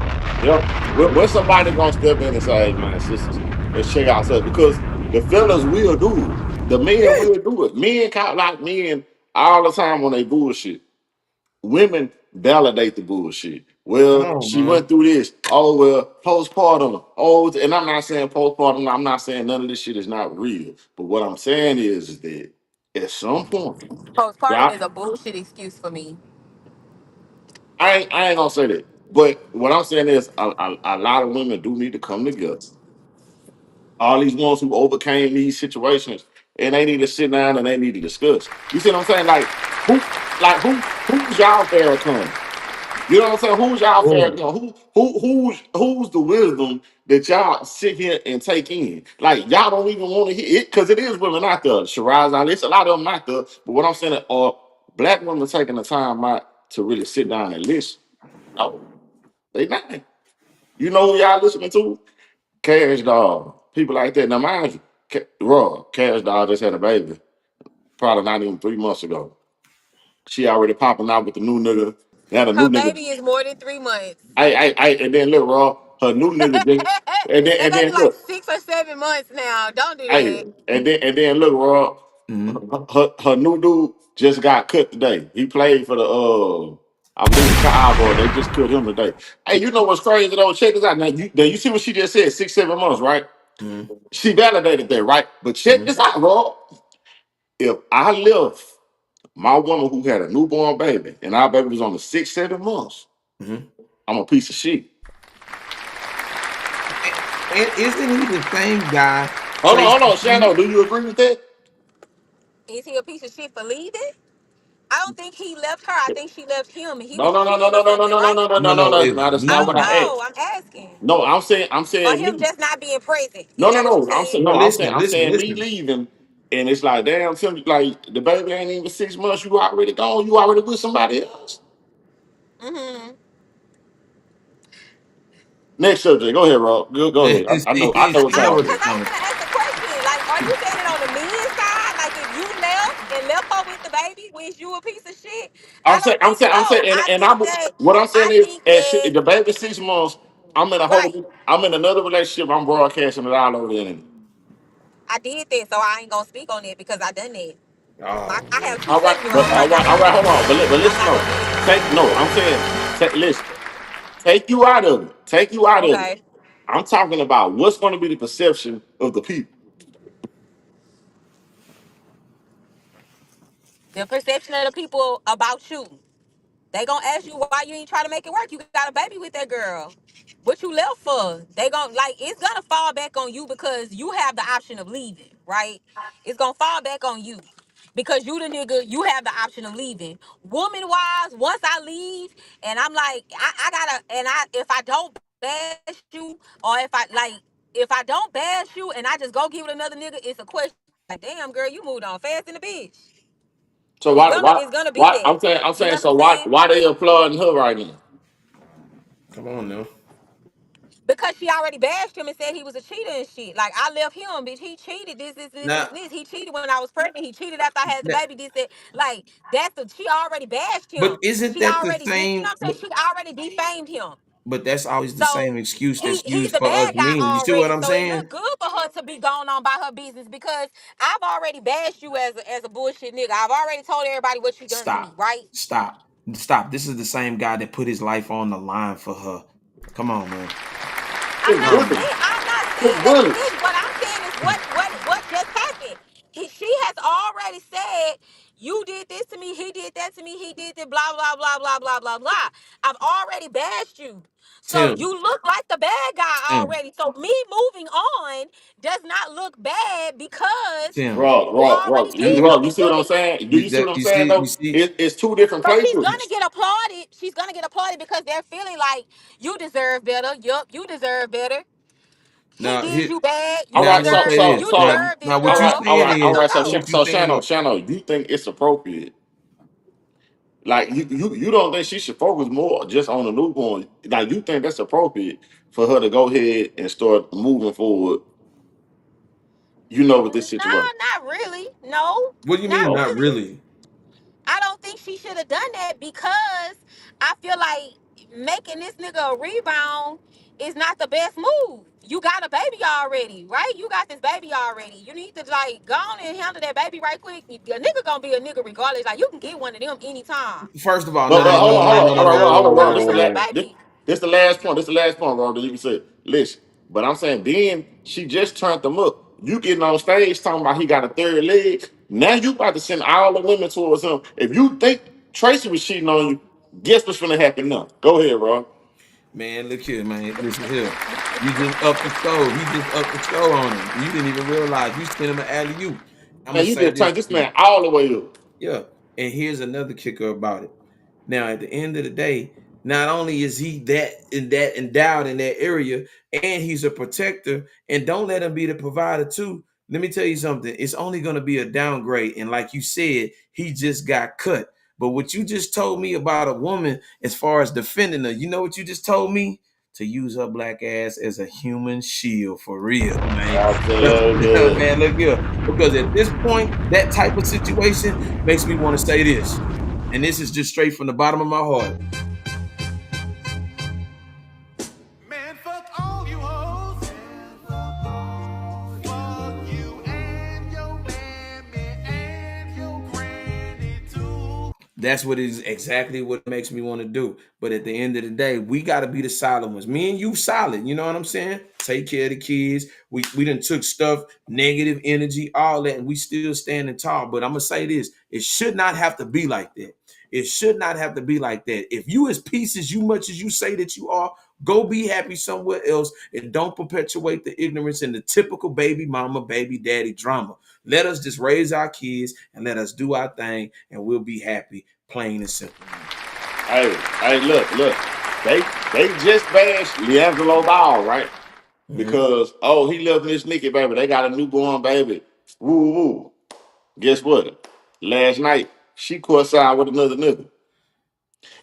Yep. When somebody gonna step in and say, "Hey, man, sisters, let's check ourselves," because the fellas will do it. The men
Yeah,
will do it. Men count like men all the time when they bullshit. Women validate the bullshit.
come
Well,
on,
she went
man.
through this. Oh well, postpartum. Oh, and I'm not saying postpartum. I'm not saying none of this shit is not real. But what I'm saying is that at some point,
Postpartum
y'all,
is a bullshit excuse for me.
I ain't gonna say that. But what I'm saying is a lot of women do need to come together. All these ones who overcame these situations, and they need to sit down and they need to discuss. You see what I'm saying? Who's y'all fair come? You know what I'm saying? Who's y'all fair?
Boom.
You know, who's the wisdom that y'all sit here and take in? Like y'all don't even want to hear it because it is women out there. Shiraz out, it's a lot of them out there. But what I'm saying are black women taking the time out to really sit down and listen. No, they not. You know who y'all listening to? Cash Dog. People like that. Now mind you, Raw, Cash Dog just had a baby. Probably not even 3 months ago. She already popping out with the new nigga. Now the new
Her
nigga.
baby is more than 3 months.
And then look, Raw, her new nigga just,
That
and
baby
then
like
look,
6 or 7 months now. Don't do
hey,
that.
and then look, Raw,
Mhm.
her new dude just got cut today. He played for the I believe the Cowboys. They just cut him today. Hey, you know what's crazy though? Check this out. Now you see what she just said, 6, 7 months, right?
Mhm.
She validated that, right? But check
Mhm.
this out, Raw. If I left my woman who had a newborn baby and our baby was on the 6, 7 months,
Mhm.
I'm a piece of shit.
And isn't he the same guy
Hold
traced
on,
the
Shano.
street?
Do you agree with that?
Is he a piece of shit for leaving? I don't think he left her. I think she left him, and he
No,
was
no, no, no,
cheating or
no, no, no,
something,
no, no,
right?
no, no,
No,
no, no,
no,
no.
it
No, that's
I
not
no,
what
don't
I
know.
asked.
I'm asking.
No, I'm
Or
saying
him
me.
just not being present.
No,
Is
no,
that what you're
no.
saying?
no.
I'm
Listen,
saying me
listen.
leaving, and it's like, damn, Tim, like the baby ain't even 6 months. You already gone. You already with somebody else.
Mm-hmm.
Next subject. Go ahead, Rob. Go ahead. I know what
You know
time
what?
it
Because
is.
I was gonna ask the question, like, are you saying it on the men's side? Like, if you left and left her with the baby, was you a piece of shit? I don't think
I'm
so.
saying, and I'm what I'm saying
I
is,
think that,
the baby 6 months.
right.
I'm in another relationship. I'm broadcasting it all over the internet.
I did that, so I ain't gonna speak on it because I done that.
Oh
I have
man.
two 7-year-olds right now
All
that
right.
can
Hold on,
attest.
but
I'm
listen,
not
no,
gonna do that.
I'm saying, listen, take you out of it. Take you out of it.
Okay.
I'm talking about what's going to be the perception of the people.
The perception of the people about you. They gonna ask you why you ain't try to make it work. You got a baby with that girl. What you left for? They gonna like it's gonna fall back on you because you have the option of leaving, right? It's gonna fall back on you. Because you the nigga, you have the option of leaving. Woman wise, once I leave and I'm like, I gotta and I if I don't bash you or if I don't bash you and I just go give it another nigga, it's a question. Like, damn girl, you moved on fast in the bitch.
So
It's gonna be that.
I'm
You know
saying,
what I'm
so
saying?
why they applauding her right now?
Come on now.
Because she already bashed him and said he was a cheater and shit. Like, I left him, bitch. He cheated.
Now,
This. He cheated when I was pregnant. He cheated after I had the
that,
baby. This, that. Like, she already bashed
but
him.
isn't
She
that the
already did, you know
same?
what I'm saying? She already defamed him.
But that's always the
So
same excuse that's
he's
used
the
for us
bad guy
men. You see what
already.
I'm
So it
saying?
looked good for her to be going on by her business because I've already bashed you as a bullshit nigga. I've already told everybody what you done to me,
Stop.
right?
Stop. Stop. This is the same guy that put his life on the line for her. Come on, man.
Quick bullet.
I'm not
Quick
saying that he
bullets.
didn't. What I'm saying is what just happened. She has already said you did this to me, he did that to me, he did that, blah blah blah blah blah blah blah. I've already bashed you. So
Tim.
you look like the bad guy
Tim.
already. So me moving on does not look bad because
Tim.
you already did
You
something
see
to
what I'm
me.
saying? Do you see what I'm saying
You
though?
see,
It's two different
So she's gonna
places.
get applauded. She's gonna get applauded because they're feeling like you deserve better. Yup, you deserve better. He
now
did
here,
you bad.
All
You
now I'm
right,
gonna
deserve
say this.
you
Now,
deserve this
now what
all
you
right,
girl.
saying
Let
is,
her
So,
go.
what you saying is,
You think it's appropriate? Like you don't think she should focus more just on the newborn? Like you think that's appropriate for her to go ahead and start moving forward? With this situation.
Nah, not really. No,
what do you mean
not
Oh,
not
really.
really?
I don't think she should have done that because I feel like making this nigga a rebound is not the best move. You got a baby already, right? You got this baby already. You need to like go on and handle that baby right quick. A nigga gonna be a nigga regardless. Like you can get one of them anytime.
First of all,
but
no, no,
Like
no,
you
no,
ain't
no,
gotta
no,
be
no, whoa,
around
whoa,
for
whoa,
her to
whoa,
have that
whoa.
baby.
This the last point. This the last point, Rob. That you can say, listen. But I'm saying then she just turned them up. You getting on stage talking about he got a third leg. Now you about to send all the women towards him. If you think Tracy was cheating on you, guess what's gonna happen now? Go ahead, Rob.
Man, look here, man. Listen here. You just up the score. He just up the score on him. You didn't even realize you sent him an alley oop. I'm
Man,
gonna
you
say
just
this
turned
to
this
you.
man all the way up.
Yeah. And here's another kicker about it. Now, at the end of the day, not only is he that endowed in that area, and he's a protector, and don't let him be the provider too. Let me tell you something. It's only going to be a downgrade. And like you said, he just got cut. But what you just told me about a woman as far as defending her, you know what you just told me? To use her black ass as a human shield for real, man.
Absolutely.
Man, look here. Because at this point, that type of situation makes me want to say this. And this is just straight from the bottom of my heart.
Man, fuck all you hoes. Fuck you and your mammy and your granny too.
That's what is exactly what makes me want to do. But at the end of the day, we got to be the solid ones. Me and you solid. You know what I'm saying? Take care of the kids. We done took stuff, negative energy, all that, and we still standing tall. But I'm gonna say this: it should not have to be like that. It should not have to be like that. If you as peace as you much as you say that you are, go be happy somewhere else and don't perpetuate the ignorance and the typical baby mama, baby daddy drama. Let us just raise our kids and let us do our thing, and we'll be happy, plain and simple.
Hey, look. They just bashed Leandro Ball, right? Because he left Miss Nikki, baby. They got a newborn baby. Woo woo. Guess what? Last night she courtside with another nigga.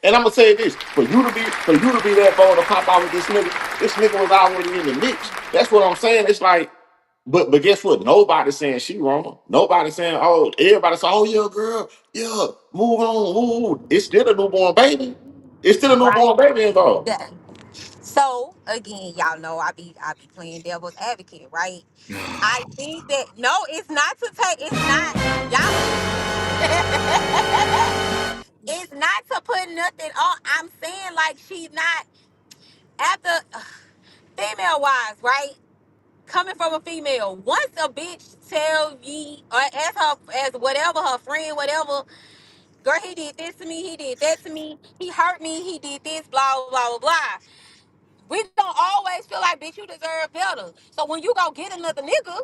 And I'm gonna say this: for you to be that bold to pop out with this nigga was already in the mix. That's what I'm saying. It's like, but guess what? Nobody's saying she wrong. Nobody's saying, everybody saying, yeah, girl, yeah, move on, move. It's still a newborn baby. It's still a
Right.
newborn baby involved.
That- So again, y'all know I be playing devil's advocate, right? I think that no, it's not to take. It's not y'all. It's not to put nothing on. I'm saying like she's not after female wise, right? Coming from a female, once a bitch tell me or as whatever her friend, whatever, girl, he did this to me, he did that to me, he hurt me, he did this, blah blah blah blah. We don't always feel like, bitch, you deserve better. So when you go get another nigga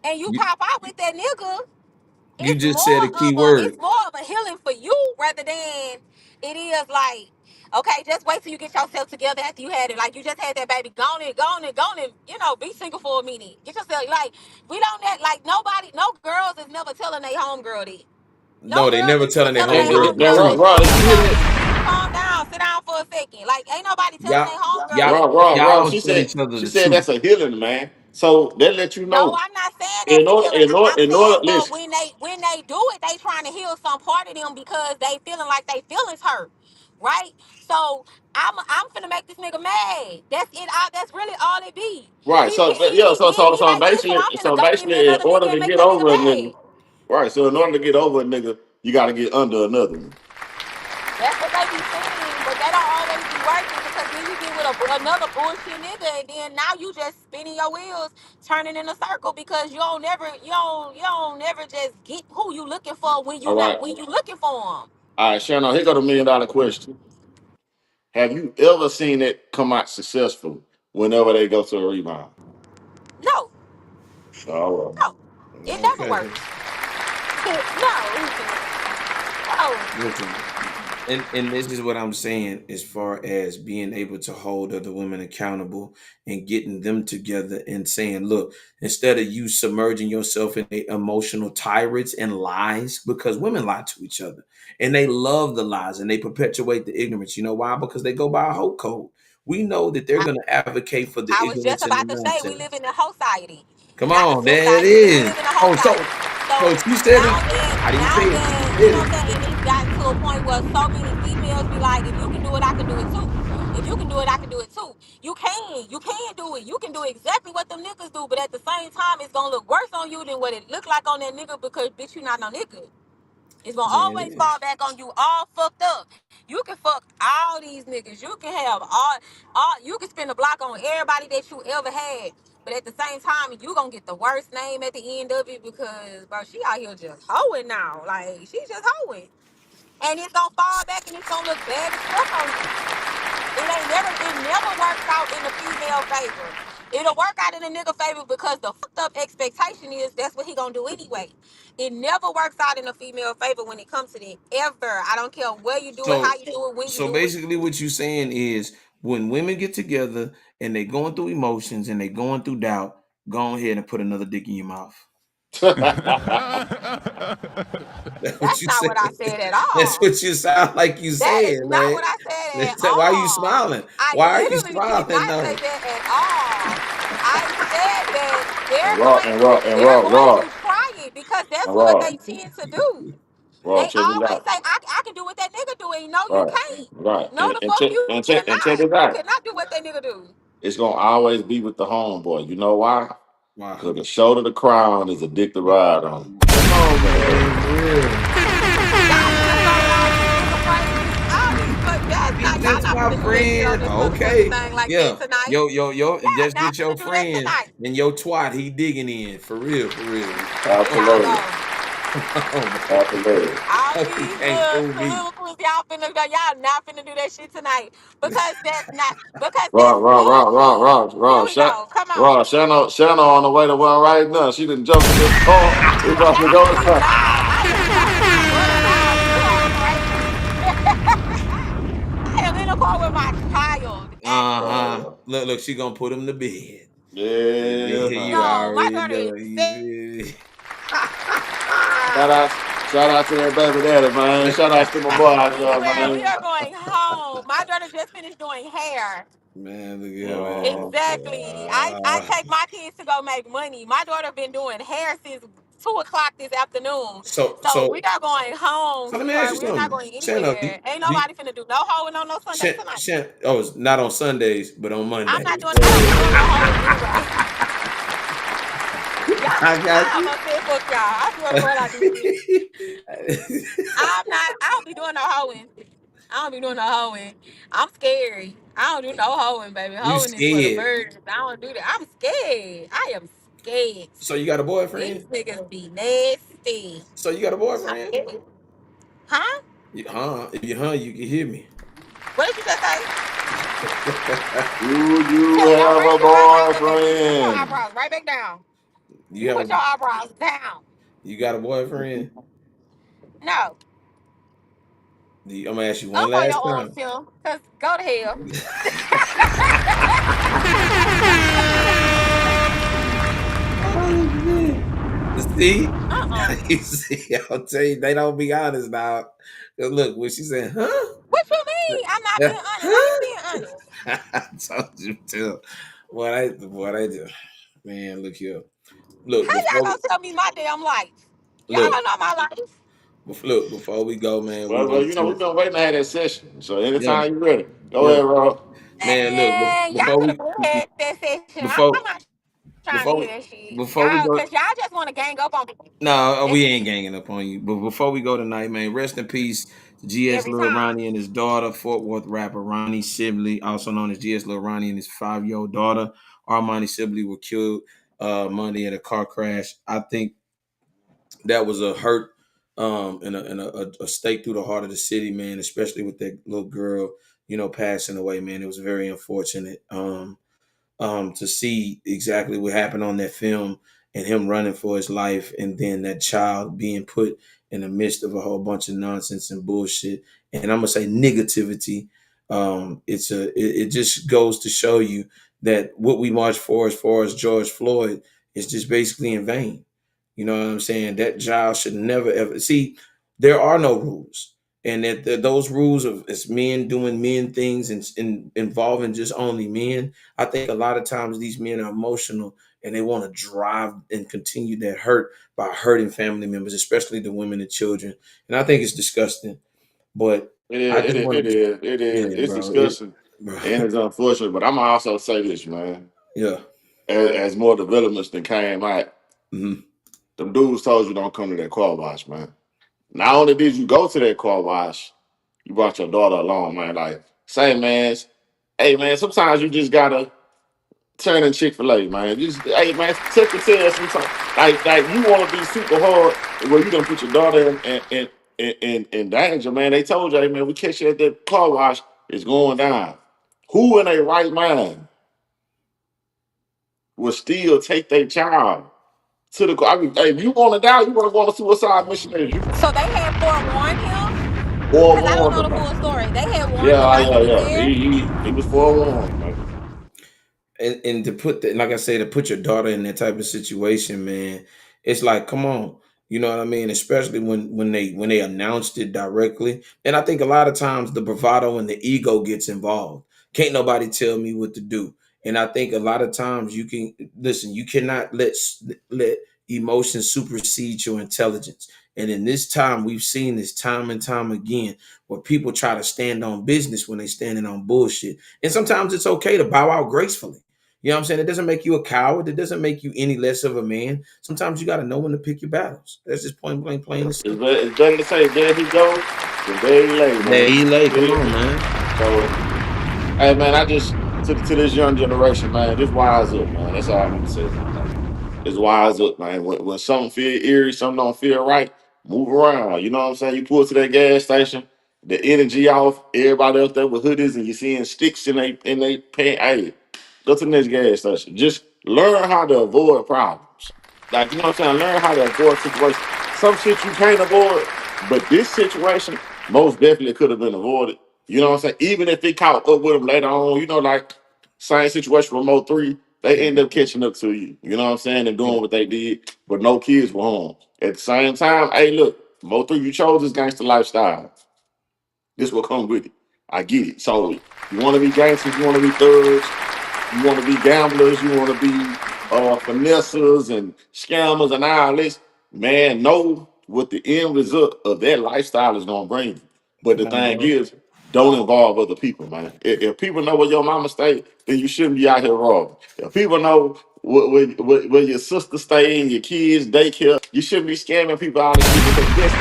and you
You
pop out with that nigga,
you just said a key word.
it's more of a healing for you rather than it is like, okay, just wait till you get yourself together after you had it. Like you just had that baby, go on and, be single for a minute. Get yourself like we don't like nobody, no girls is never telling their homegirl that. No
No, they
girls
never
is
telling their
telling their
homegirls the
Now,
homegirl that.
truth.
Rod, did you hear
So
me?
calm down, sit down for a second. Like ain't nobody telling
Y'all,
their homegirl
y'all,
that.
y'all
Rod.
don't tell each other
She
the
said
truth.
that's a healing, man. So that let you
No,
know.
I'm not saying that's
In
a
order,
healing.
in order,
I'm
in
saying,
order,
but
listen.
when they do it, they trying to heal some part of them because they feeling like they feelings hurt, right? So I'm finna make this nigga mad. That's it. That's really all it be.
Right.
He
So
can
yeah. So
he,
so
he
so
like, listen,
basically,
I'm finna
so
go get me
basically, in
another
order
nigga
to
and make
get
that nigga
over a nigga,
mad.
right. So in order to get over a nigga, you got to get under another one.
That's what they be saying, but they don't always be working because then you get with another bullshit nigga, and then now you just spinning your wheels, turning in a circle because you don't never just get who you looking for when
All
you not
right.
when you looking for them.
All right, Shannon. Here go the $1 million question. Have you ever seen it come out successful whenever they go to a rebound?
No,
Oh,
no, it never
Okay.
works. No, no.
Listen, and this is what I'm saying as far as being able to hold other women accountable and getting them together and saying, look, instead of you submerging yourself in emotional tirades and lies, because women lie to each other and they love the lies and they perpetuate the ignorance. You know why? Because they go by a whole code. We know that they're
I,
going to advocate for the
I was just
ignorance and the
about to say we
nonsense.
live in a society,
Come
not a
on, there it
society. We
is.
live in a
Oh,
society.
so
So
she said it. I didn't say
now
it. She
that,
said it.
what I'm saying, and it's gotten to a point where so many females be like, if you can do it, I can do it too. If you can do it, I can do it too. You can do it. You can do exactly what them niggas do, but at the same time, it's gonna look worse on you than what it look like on that nigga because bitch, you not no nigga. It's gonna always
Man,
fall back on you all fucked up. You can fuck all these niggas. You can have all you can spend a block on everybody that you ever had. But at the same time, you gonna get the worst name at the end of it because bro, she out here just hoeing now. Like she just hoeing. And it's gonna fall back and it's gonna look bad as fuck on you. It never works out in the female favor. It'll work out in the nigga favor because the fucked up expectation is that's what he gonna do anyway. It never works out in the female favor when it comes to that. Ever. I don't care where you do it, how
so
you do it, when you
so
do it.
basically what you saying is when women get together and they going through emotions and they going through doubt, go ahead and put another dick in your mouth. That's what
That's
you
not
said.
what I said at
That's
all.
what you sound like you
That is
said,
not
man.
what I said at
Why are you
all.
smiling?
I
Why are you
literally did
smiling
not say
though?
that at all. I said that
and
they're
Rod,
going
and
to
Rod, and
they're
Rod,
going to
Rod,
try it because that's
and
what
Rod,
they tend to do. They
Rod, check this
always
out.
say, I can do what that nigga do. And no, you
Right,
can't.
right.
No, the fuck you
And check
cannot.
this
You
out.
cannot do what that nigga do.
It's gonna always be with the homeboy. You know why?
Why?
Because the shoulder to the crown is a dick to ride on.
Come on, man, for real.
Y'all finna start calling this nigga crazy. All these, but that's
He
not, y'all
just
not
my
finna do that shit on
friend.
this motherfucking
Okay.
thing like that
Yeah.
tonight.
Yo,
Y'all
just
not
get your
finna do that
friend
tonight.
and your twat. He digging in. For real, for real.
There y'all
Absolutely.
go.
Oh my
That's hilarious.
All
God. You
these
can't
little
fool me.
soliloquies y'all finna do, y'all not finna do that shit tonight because that's not because that's
Wrong, wrong, wrong, wrong,
bullshit.
wrong,
Here
wrong.
we go. Come on.
Wrong. Shannon on the way to one right now. She done jumped in this car. We about to go.
Exactly, dog. I am not with my daughter, dog. You are crazy. I am in the car with my child, actually.
Uh-huh. Look, she gonna put him to bed.
Yeah,
You
man.
No, my
already
daughter
know.
is
You
sick.
feel me?
Shout out to that baby daddy, man. Shout out to my boy out
We
there,
where we
man.
are going home. My daughter just finished doing hair.
Man, look at him, man.
Oh,
Exactly. I take my kids to go make money. My daughter been doing hair since 2 o'clock this afternoon.
So
So we
so
are going home,
so let me ask
sweetheart.
you
We're not
something.
going
Shannon,
anywhere. Ain't
do
nobody finna do no hoeing on no Sunday tonight.
Oh, it's not on Sundays, but on
I'm
Mondays.
not doing I don't be doing no hoeing anyway.
I got
I'm
you.
gonna say fuck y'all. I swear to God I do shit. I don't be doing no hoeing. I don't be doing no hoeing. I'm scary. I don't do no hoeing, baby.
You
Hoeing is for the
scared.
birds. I don't do that. I'm scared. I am scared.
So you got a
These
boyfriend?
niggas be nasty.
So you got a
I'm
boyfriend?
scared. Huh?
If you you can hear me.
What did you just say?
do you
Tell your
have a
friend to run right back up. Put your
boyfriend?
eyebrows right back down.
you
You
have
put
a
your eyebrows down.
you got a boyfriend?
No.
I'm gonna ask you one
Up on
last
your arms,
time.
Tim. Cause go to hell.
Oh shit. See?
Uh-uh.
You see, I'll tell you, they don't be honest now. 'Cause look, when she said, huh?
What you mean? I'm not being honest. I am
Huh?
being honest.
I told you to. What I do. Man, look here. Look,
How y'all gonna tell me my damn life? Y'all
look,
don't know my life.
before we go, man, we
Well,
gonna
you know, we've
tell
been waiting to have that session. So
yeah,
anytime you're ready, go
yeah.
ahead, Rob.
Man, look,
Man, y'all
before
could have
we
been had that session. I'm
before
not trying to
before
hear
we
that shit.
before we
Y'all,
go
cause y'all just want to gang up on me.
no,
That's
we ain't
it.
ganging up on you. But before we go tonight, man, rest in peace to GS
Every
Lil
time.
Ronnie and his daughter, Fort Worth rapper Ronnie Sibley, also known as GS Lil Ronnie, and his 5-year-old daughter, Armani Sibley, were killed Monday in a car crash. I think that was a hurt and a stake through the heart of the city, man, especially with that little girl, passing away, man. It was very unfortunate. To see exactly what happened on that film and him running for his life, and then that child being put in the midst of a whole bunch of nonsense and bullshit, and I'm gonna say negativity. It just goes to show you that what we march for as far as George Floyd is just basically in vain. You know what I'm saying? That child should never ever see. There are no rules, and that those rules of as men doing men things and involving just only men. I think a lot of times these men are emotional and they want to drive and continue that hurt by hurting family members, especially the women and children. And I think it's disgusting. But
It
I
is,
just
it is, it
wanted to,
is, it is.
yeah,
It's
bro. It,
disgusting
bro.
and it's unfortunate. But I'm gonna also say this, man.
Yeah.
As more developments that came out,
Mhm.
them dudes told you don't come to that car wash, man. Not only did you go to that car wash, you brought your daughter along, man. Like, say, man, hey, man, sometimes you just gotta turn in Chick-fil-A, man. Just, hey, man, take your tail sometimes. Like you want to be super hard where you gonna put your daughter in danger, man. They told you, hey, man, we catch you at that car wash, it's going down. Who in a right mind will still take their child to the car? I mean, hey, if you want to die, you want to go on a suicide mission, you
So they had forewarned him? Cause I don't
forewarned
know
them,
the
man.
full story. They had warned him
Yeah,
while he
yeah,
was
yeah.
there.
He was forewarned, man.
And to put that, like I say, to put your daughter in that type of situation, man, it's like, come on, you know what I mean? Especially when they announced it directly. And I think a lot of times the bravado and the ego gets involved. Can't nobody tell me what to do. And I think a lot of times you can listen. You cannot let emotions supersede your intelligence. And in this time, we've seen this time and time again, where people try to stand on business when they standing on bullshit. And sometimes it's okay to bow out gracefully. You know what I'm saying? It doesn't make you a coward. It doesn't make you any less of a man. Sometimes you got to know when to pick your battles. That's just point blank, plain and simple.
It's better to say there he go than there he lay,
There
man.
he lay. Come
Feel
on,
me?
man.
So, hey, man, I just to this young generation, man, just wise up, man. That's all I'm gonna say, man. Like, just wise up, man. When something feel eerie, something don't feel right, Move around. You know what I'm saying? You pull to that gas station, the energy off, everybody else there with hoodies, and you seeing sticks in they pay. Hey, go to the next gas station. Just learn how to avoid problems. Like, you know what I'm saying? Learn how to avoid situations. Some shit you can't avoid, but this situation most definitely could have been avoided. You know what I'm saying? Even if it caught up with them later on, you know, like same situation with Mo 3, they end up catching up to you. You know what I'm saying? And doing what they did, but no kids were home. At the same time, hey, look, Mo 3, you chose this gangster lifestyle. This will come with it. I get it. So you want to be gangsters, you want to be thugs, you want to be gamblers, you want to be finessers and scammers and all this. Man, know what the end result of that lifestyle is going to bring you. But the
Come on,
thing
bro.
is, don't involve other people, man. If people know where your mama stay, then you shouldn't be out here robbing. If people know where your sister stay and your kids daycare, you shouldn't be scamming people out of shit because guess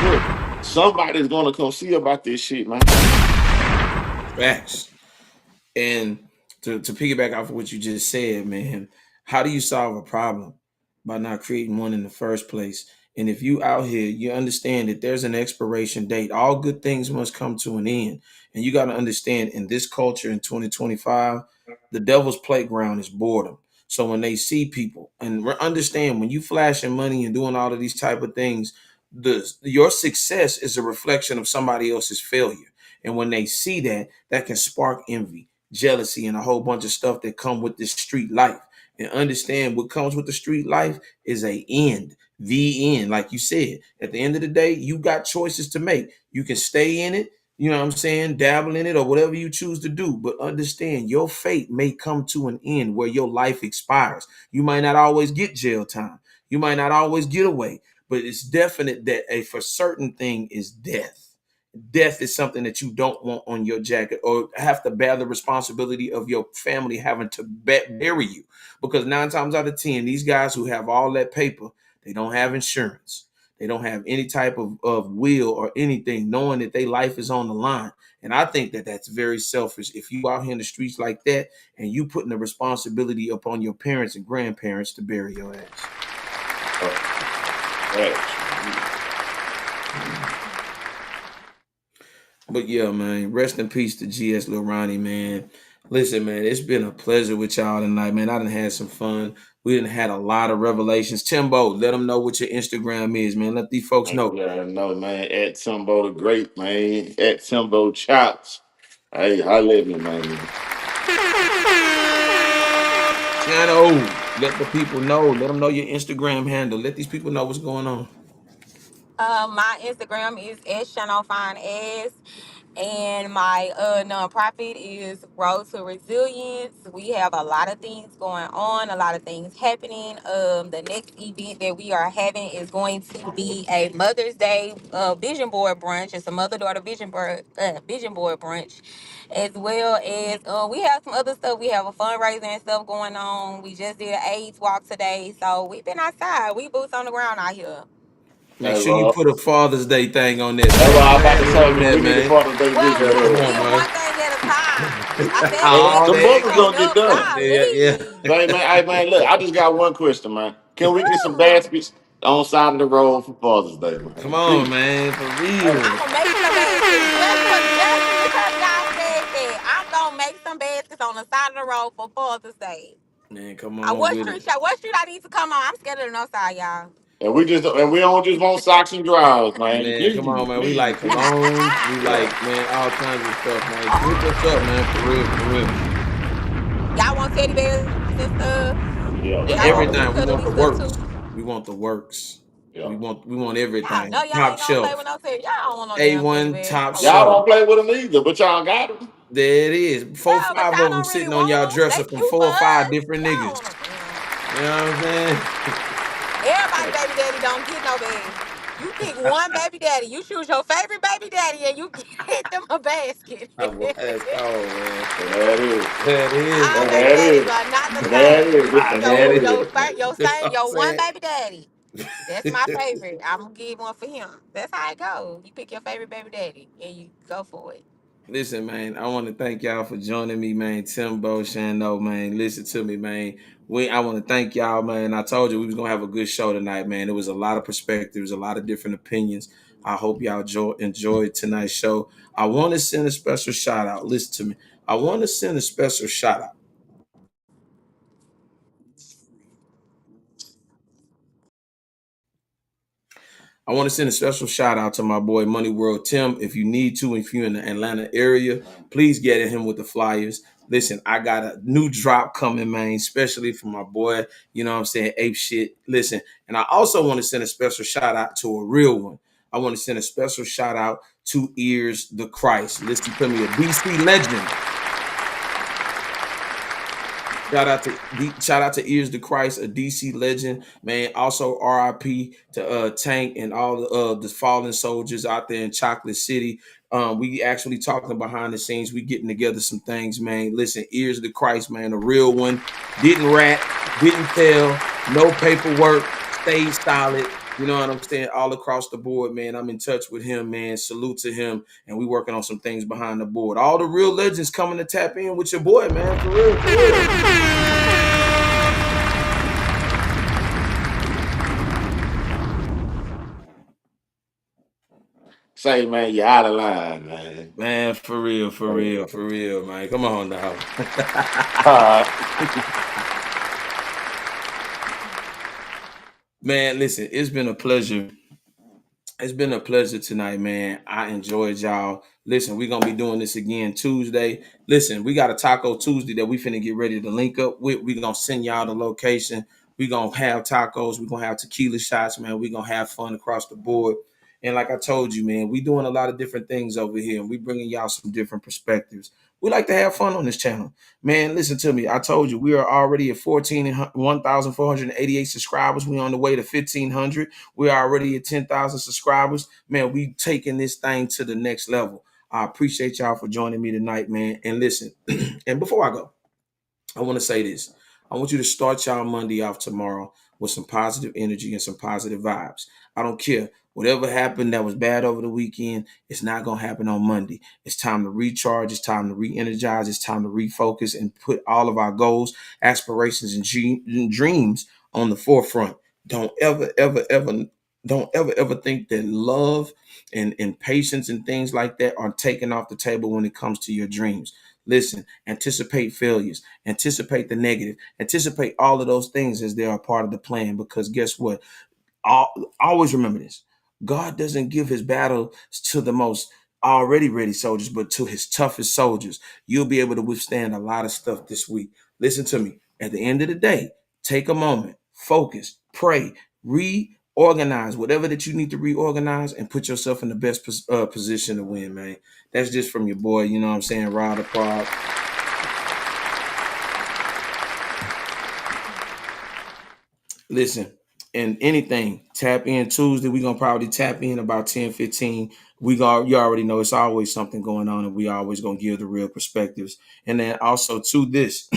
what? Somebody's gonna come see about this shit, man.
Facts. And to piggyback off of what you just said, man, how do you solve a problem? By not creating one in the first place. And if you out here, you understand that there's an expiration date. All good things must come to an end. And you got to understand in this culture in 2025, the devil's playground is boredom. So when they see people and understand when you flashing money and doing all of these type of things, your success is a reflection of somebody else's failure. And when they see that, that can spark envy, jealousy, and a whole bunch of stuff that come with this street life. And understand what comes with the street life is a end, the end. Like you said, at the end of the day, you got choices to make. You can stay in it, you know what I'm saying, dabble in it or whatever you choose to do. But understand your fate may come to an end where your life expires. You might not always get jail time. You might not always get away, but it's definite that a for certain thing is death. Death is something that you don't want on your jacket or have to bear the responsibility of your family having to bury you. Because 9 times out of 10, these guys who have all that paper, they don't have insurance. They don't have any type of will or anything, knowing that their life is on the line. And I think that that's very selfish. If you out here in the streets like that and you putting the responsibility upon your parents and grandparents to bury your ass. But yeah, man, rest in peace to GS Lil Ronnie, man. Listen, man, it's been a pleasure with y'all tonight, man. I done had some fun. We done had a lot of revelations. Timbo, let them know what your Instagram is, man. Let these folks know.
Yeah, no, man. At Timbo the Great, man. At Timbo Chops. Hey, holla at me, man.
Channel, let the people know. Let them know your Instagram handle. Let these people know what's going on.
My Instagram is @ShanoFineAss, and my nonprofit is Road to Resilience. We have a lot of things going on, a lot of things happening. The next event that we are having is going to be a Mother's Day vision board brunch. It's a mother-daughter vision board brunch, as well as we have some other stuff. We have a fundraiser and stuff going on. We just did an AIDS walk today, so we've been outside. We boots on the ground out here.
Make
Hey,
sure you
Lord.
put a Father's Day thing on that,
That's
man.
what I was about to
Tag me
say,
on
man.
that,
We need a
man.
Father's Day
Well,
vision
we
Come
can
board.
on,
get
man.
one thing at a time. I said
Hey,
Oh,
that
the
there you
before.
mother's
go.
gonna
Ain't
get
no
done.
Yeah, yeah.
golly.
Hey, man, look, I just got one question, man. Can we get some baskets on side of the road for Father's Day,
Come
man?
on,
Please.
man. For
Hey,
I'm
real.
gonna make some baskets just because y'all said that. I'm gonna make some baskets on the side of the road for Father's Day.
Man, come on
What
with
street?
it.
What street I need to come on? I'm scared of the north side, y'all.
and we don't just want socks and drawers, man.
Man, come
Please,
on, man. We
please,
like
please.
colognes. We
Yeah.
like, man, all kinds of stuff, man. Hit us up, man. For real, for real.
Y'all want teddy bears and stuff.
Yeah.
Yeah,
Y'all want
Uh,
some
everything. We want
utility
the
stuff
works.
too.
We want the works.
yeah.
We want
Y'all
everything.
know y'all
Top
ain't gonna play with
shelf.
no teddy. Y'all don't want no damn teddy
A1
bear.
top
For what?
Y'all
shelf.
don't play with them either, but y'all got them.
There it is. Four,
Yeah, but
five
y'all
of them
don't really
sitting on y'all
want them. They
dresser from
cute for
4 or 5
us.
different
Y'all
niggas.
want them.
You know what I'm saying?
Everybody baby daddy don't get no baby. You pick one baby daddy. You choose your favorite baby daddy and you get them a basket.
That's cold, man.
There it is.
That is,
All
man.
baby
There it
daddies
is.
are not the
There it
same.
is.
You pick
That
There
is.
it is.
You know what I'm
your one
saying?
baby daddy. That's my favorite. I'm gonna give one for him. That's how it goes. You pick your favorite baby daddy and you go for it.
Listen, man, I want to thank y'all for joining me, man. Timbo, Shando, man. Listen to me, man. I want to thank y'all, man. I told you we was gonna have a good show tonight, man. There was a lot of perspectives, a lot of different opinions. I hope y'all enjoyed tonight's show. I want to send a special shout out. Listen to me. I want to send a special shout out. I want to send a special shout out to my boy Money World Tim. If you need to, if you're in the Atlanta area, please get at him with the flyers. Listen, I got a new drop coming, man, especially for my boy, you know what I'm saying, Ape Shit. Listen, and I also want to send a special shout out to a real one. I want to send a special shout out to Ears the Christ. Listen to me, a DC legend. Shout out to Ears to Christ, a DC legend, man. Also RIP to Tank and all the fallen soldiers out there in Chocolate City. We actually talking behind the scenes. We getting together some things, man. Listen, Ears to Christ, man, a real one. Didn't rat, didn't tell, no paperwork, stayed solid. You know what I'm saying? All across the board, man. I'm in touch with him, man. Salute to him. And we working on some things behind the board. All the real legends coming to tap in with your boy, man. For real, for real.
Say, man, you're out of line, man.
Man, for real, for real, for real, man. Come on now. Man, listen, it's been a pleasure. It's been a pleasure tonight, man. I enjoyed y'all. Listen, we're gonna be doing this again Tuesday. Listen, we got a Taco Tuesday that we finna get ready to link up with. We're gonna send y'all the location. We're gonna have tacos, we're gonna have tequila shots, man. We're gonna have fun across the board. And like I told you, man, we doing a lot of different things over here, and we bringing y'all some different perspectives. We like to have fun on this channel. Man, listen to me. I told you we are already at 1,488 subscribers. We on the way to 1,500. We're already at 10,000 subscribers. Man, we taking this thing to the next level. I appreciate y'all for joining me tonight, man. And listen, and before I go, I want to say this. I want you to start y'all Monday off tomorrow with some positive energy and some positive vibes. I don't care. Whatever happened that was bad over the weekend, it's not going to happen on Monday. It's time to recharge. It's time to re-energize. It's time to refocus and put all of our goals, aspirations, and dreams on the forefront. Don't ever, ever, ever, don't ever, ever think that love and patience and things like that are taken off the table when it comes to your dreams. Listen, anticipate failures, anticipate the negative, anticipate all of those things as they are part of the plan. Because guess what? Always remember this. God doesn't give his battles to the most already ready soldiers, but to his toughest soldiers. You'll be able to withstand a lot of stuff this week. Listen to me. At the end of the day, take a moment, focus, pray, reorganize whatever that you need to reorganize and put yourself in the best position to win, man. That's just from your boy, you know what I'm saying, Rod Apart. Listen, and anything, tap in Tuesday. We're gonna probably tap in about 10-15. You already know it's always something going on, and we always gonna give the real perspectives. And then also to this,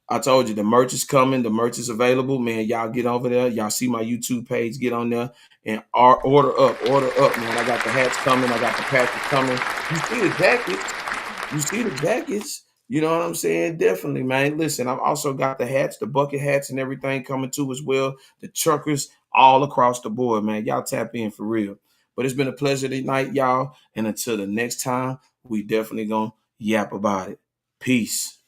I told you the merch is coming, the merch is available. Man, y'all get over there. Y'all see my YouTube page, get on there and order up, man. I got the hats coming, I got the package coming. You see the jackets, you see the jackets. You know what I'm saying? Definitely, man. Listen, I've also got the hats, the bucket hats, and everything coming too as well. The truckers all across the board, man. Y'all tap in for real. But it's been a pleasure tonight, y'all. And until the next time, we definitely gonna yap about it. Peace.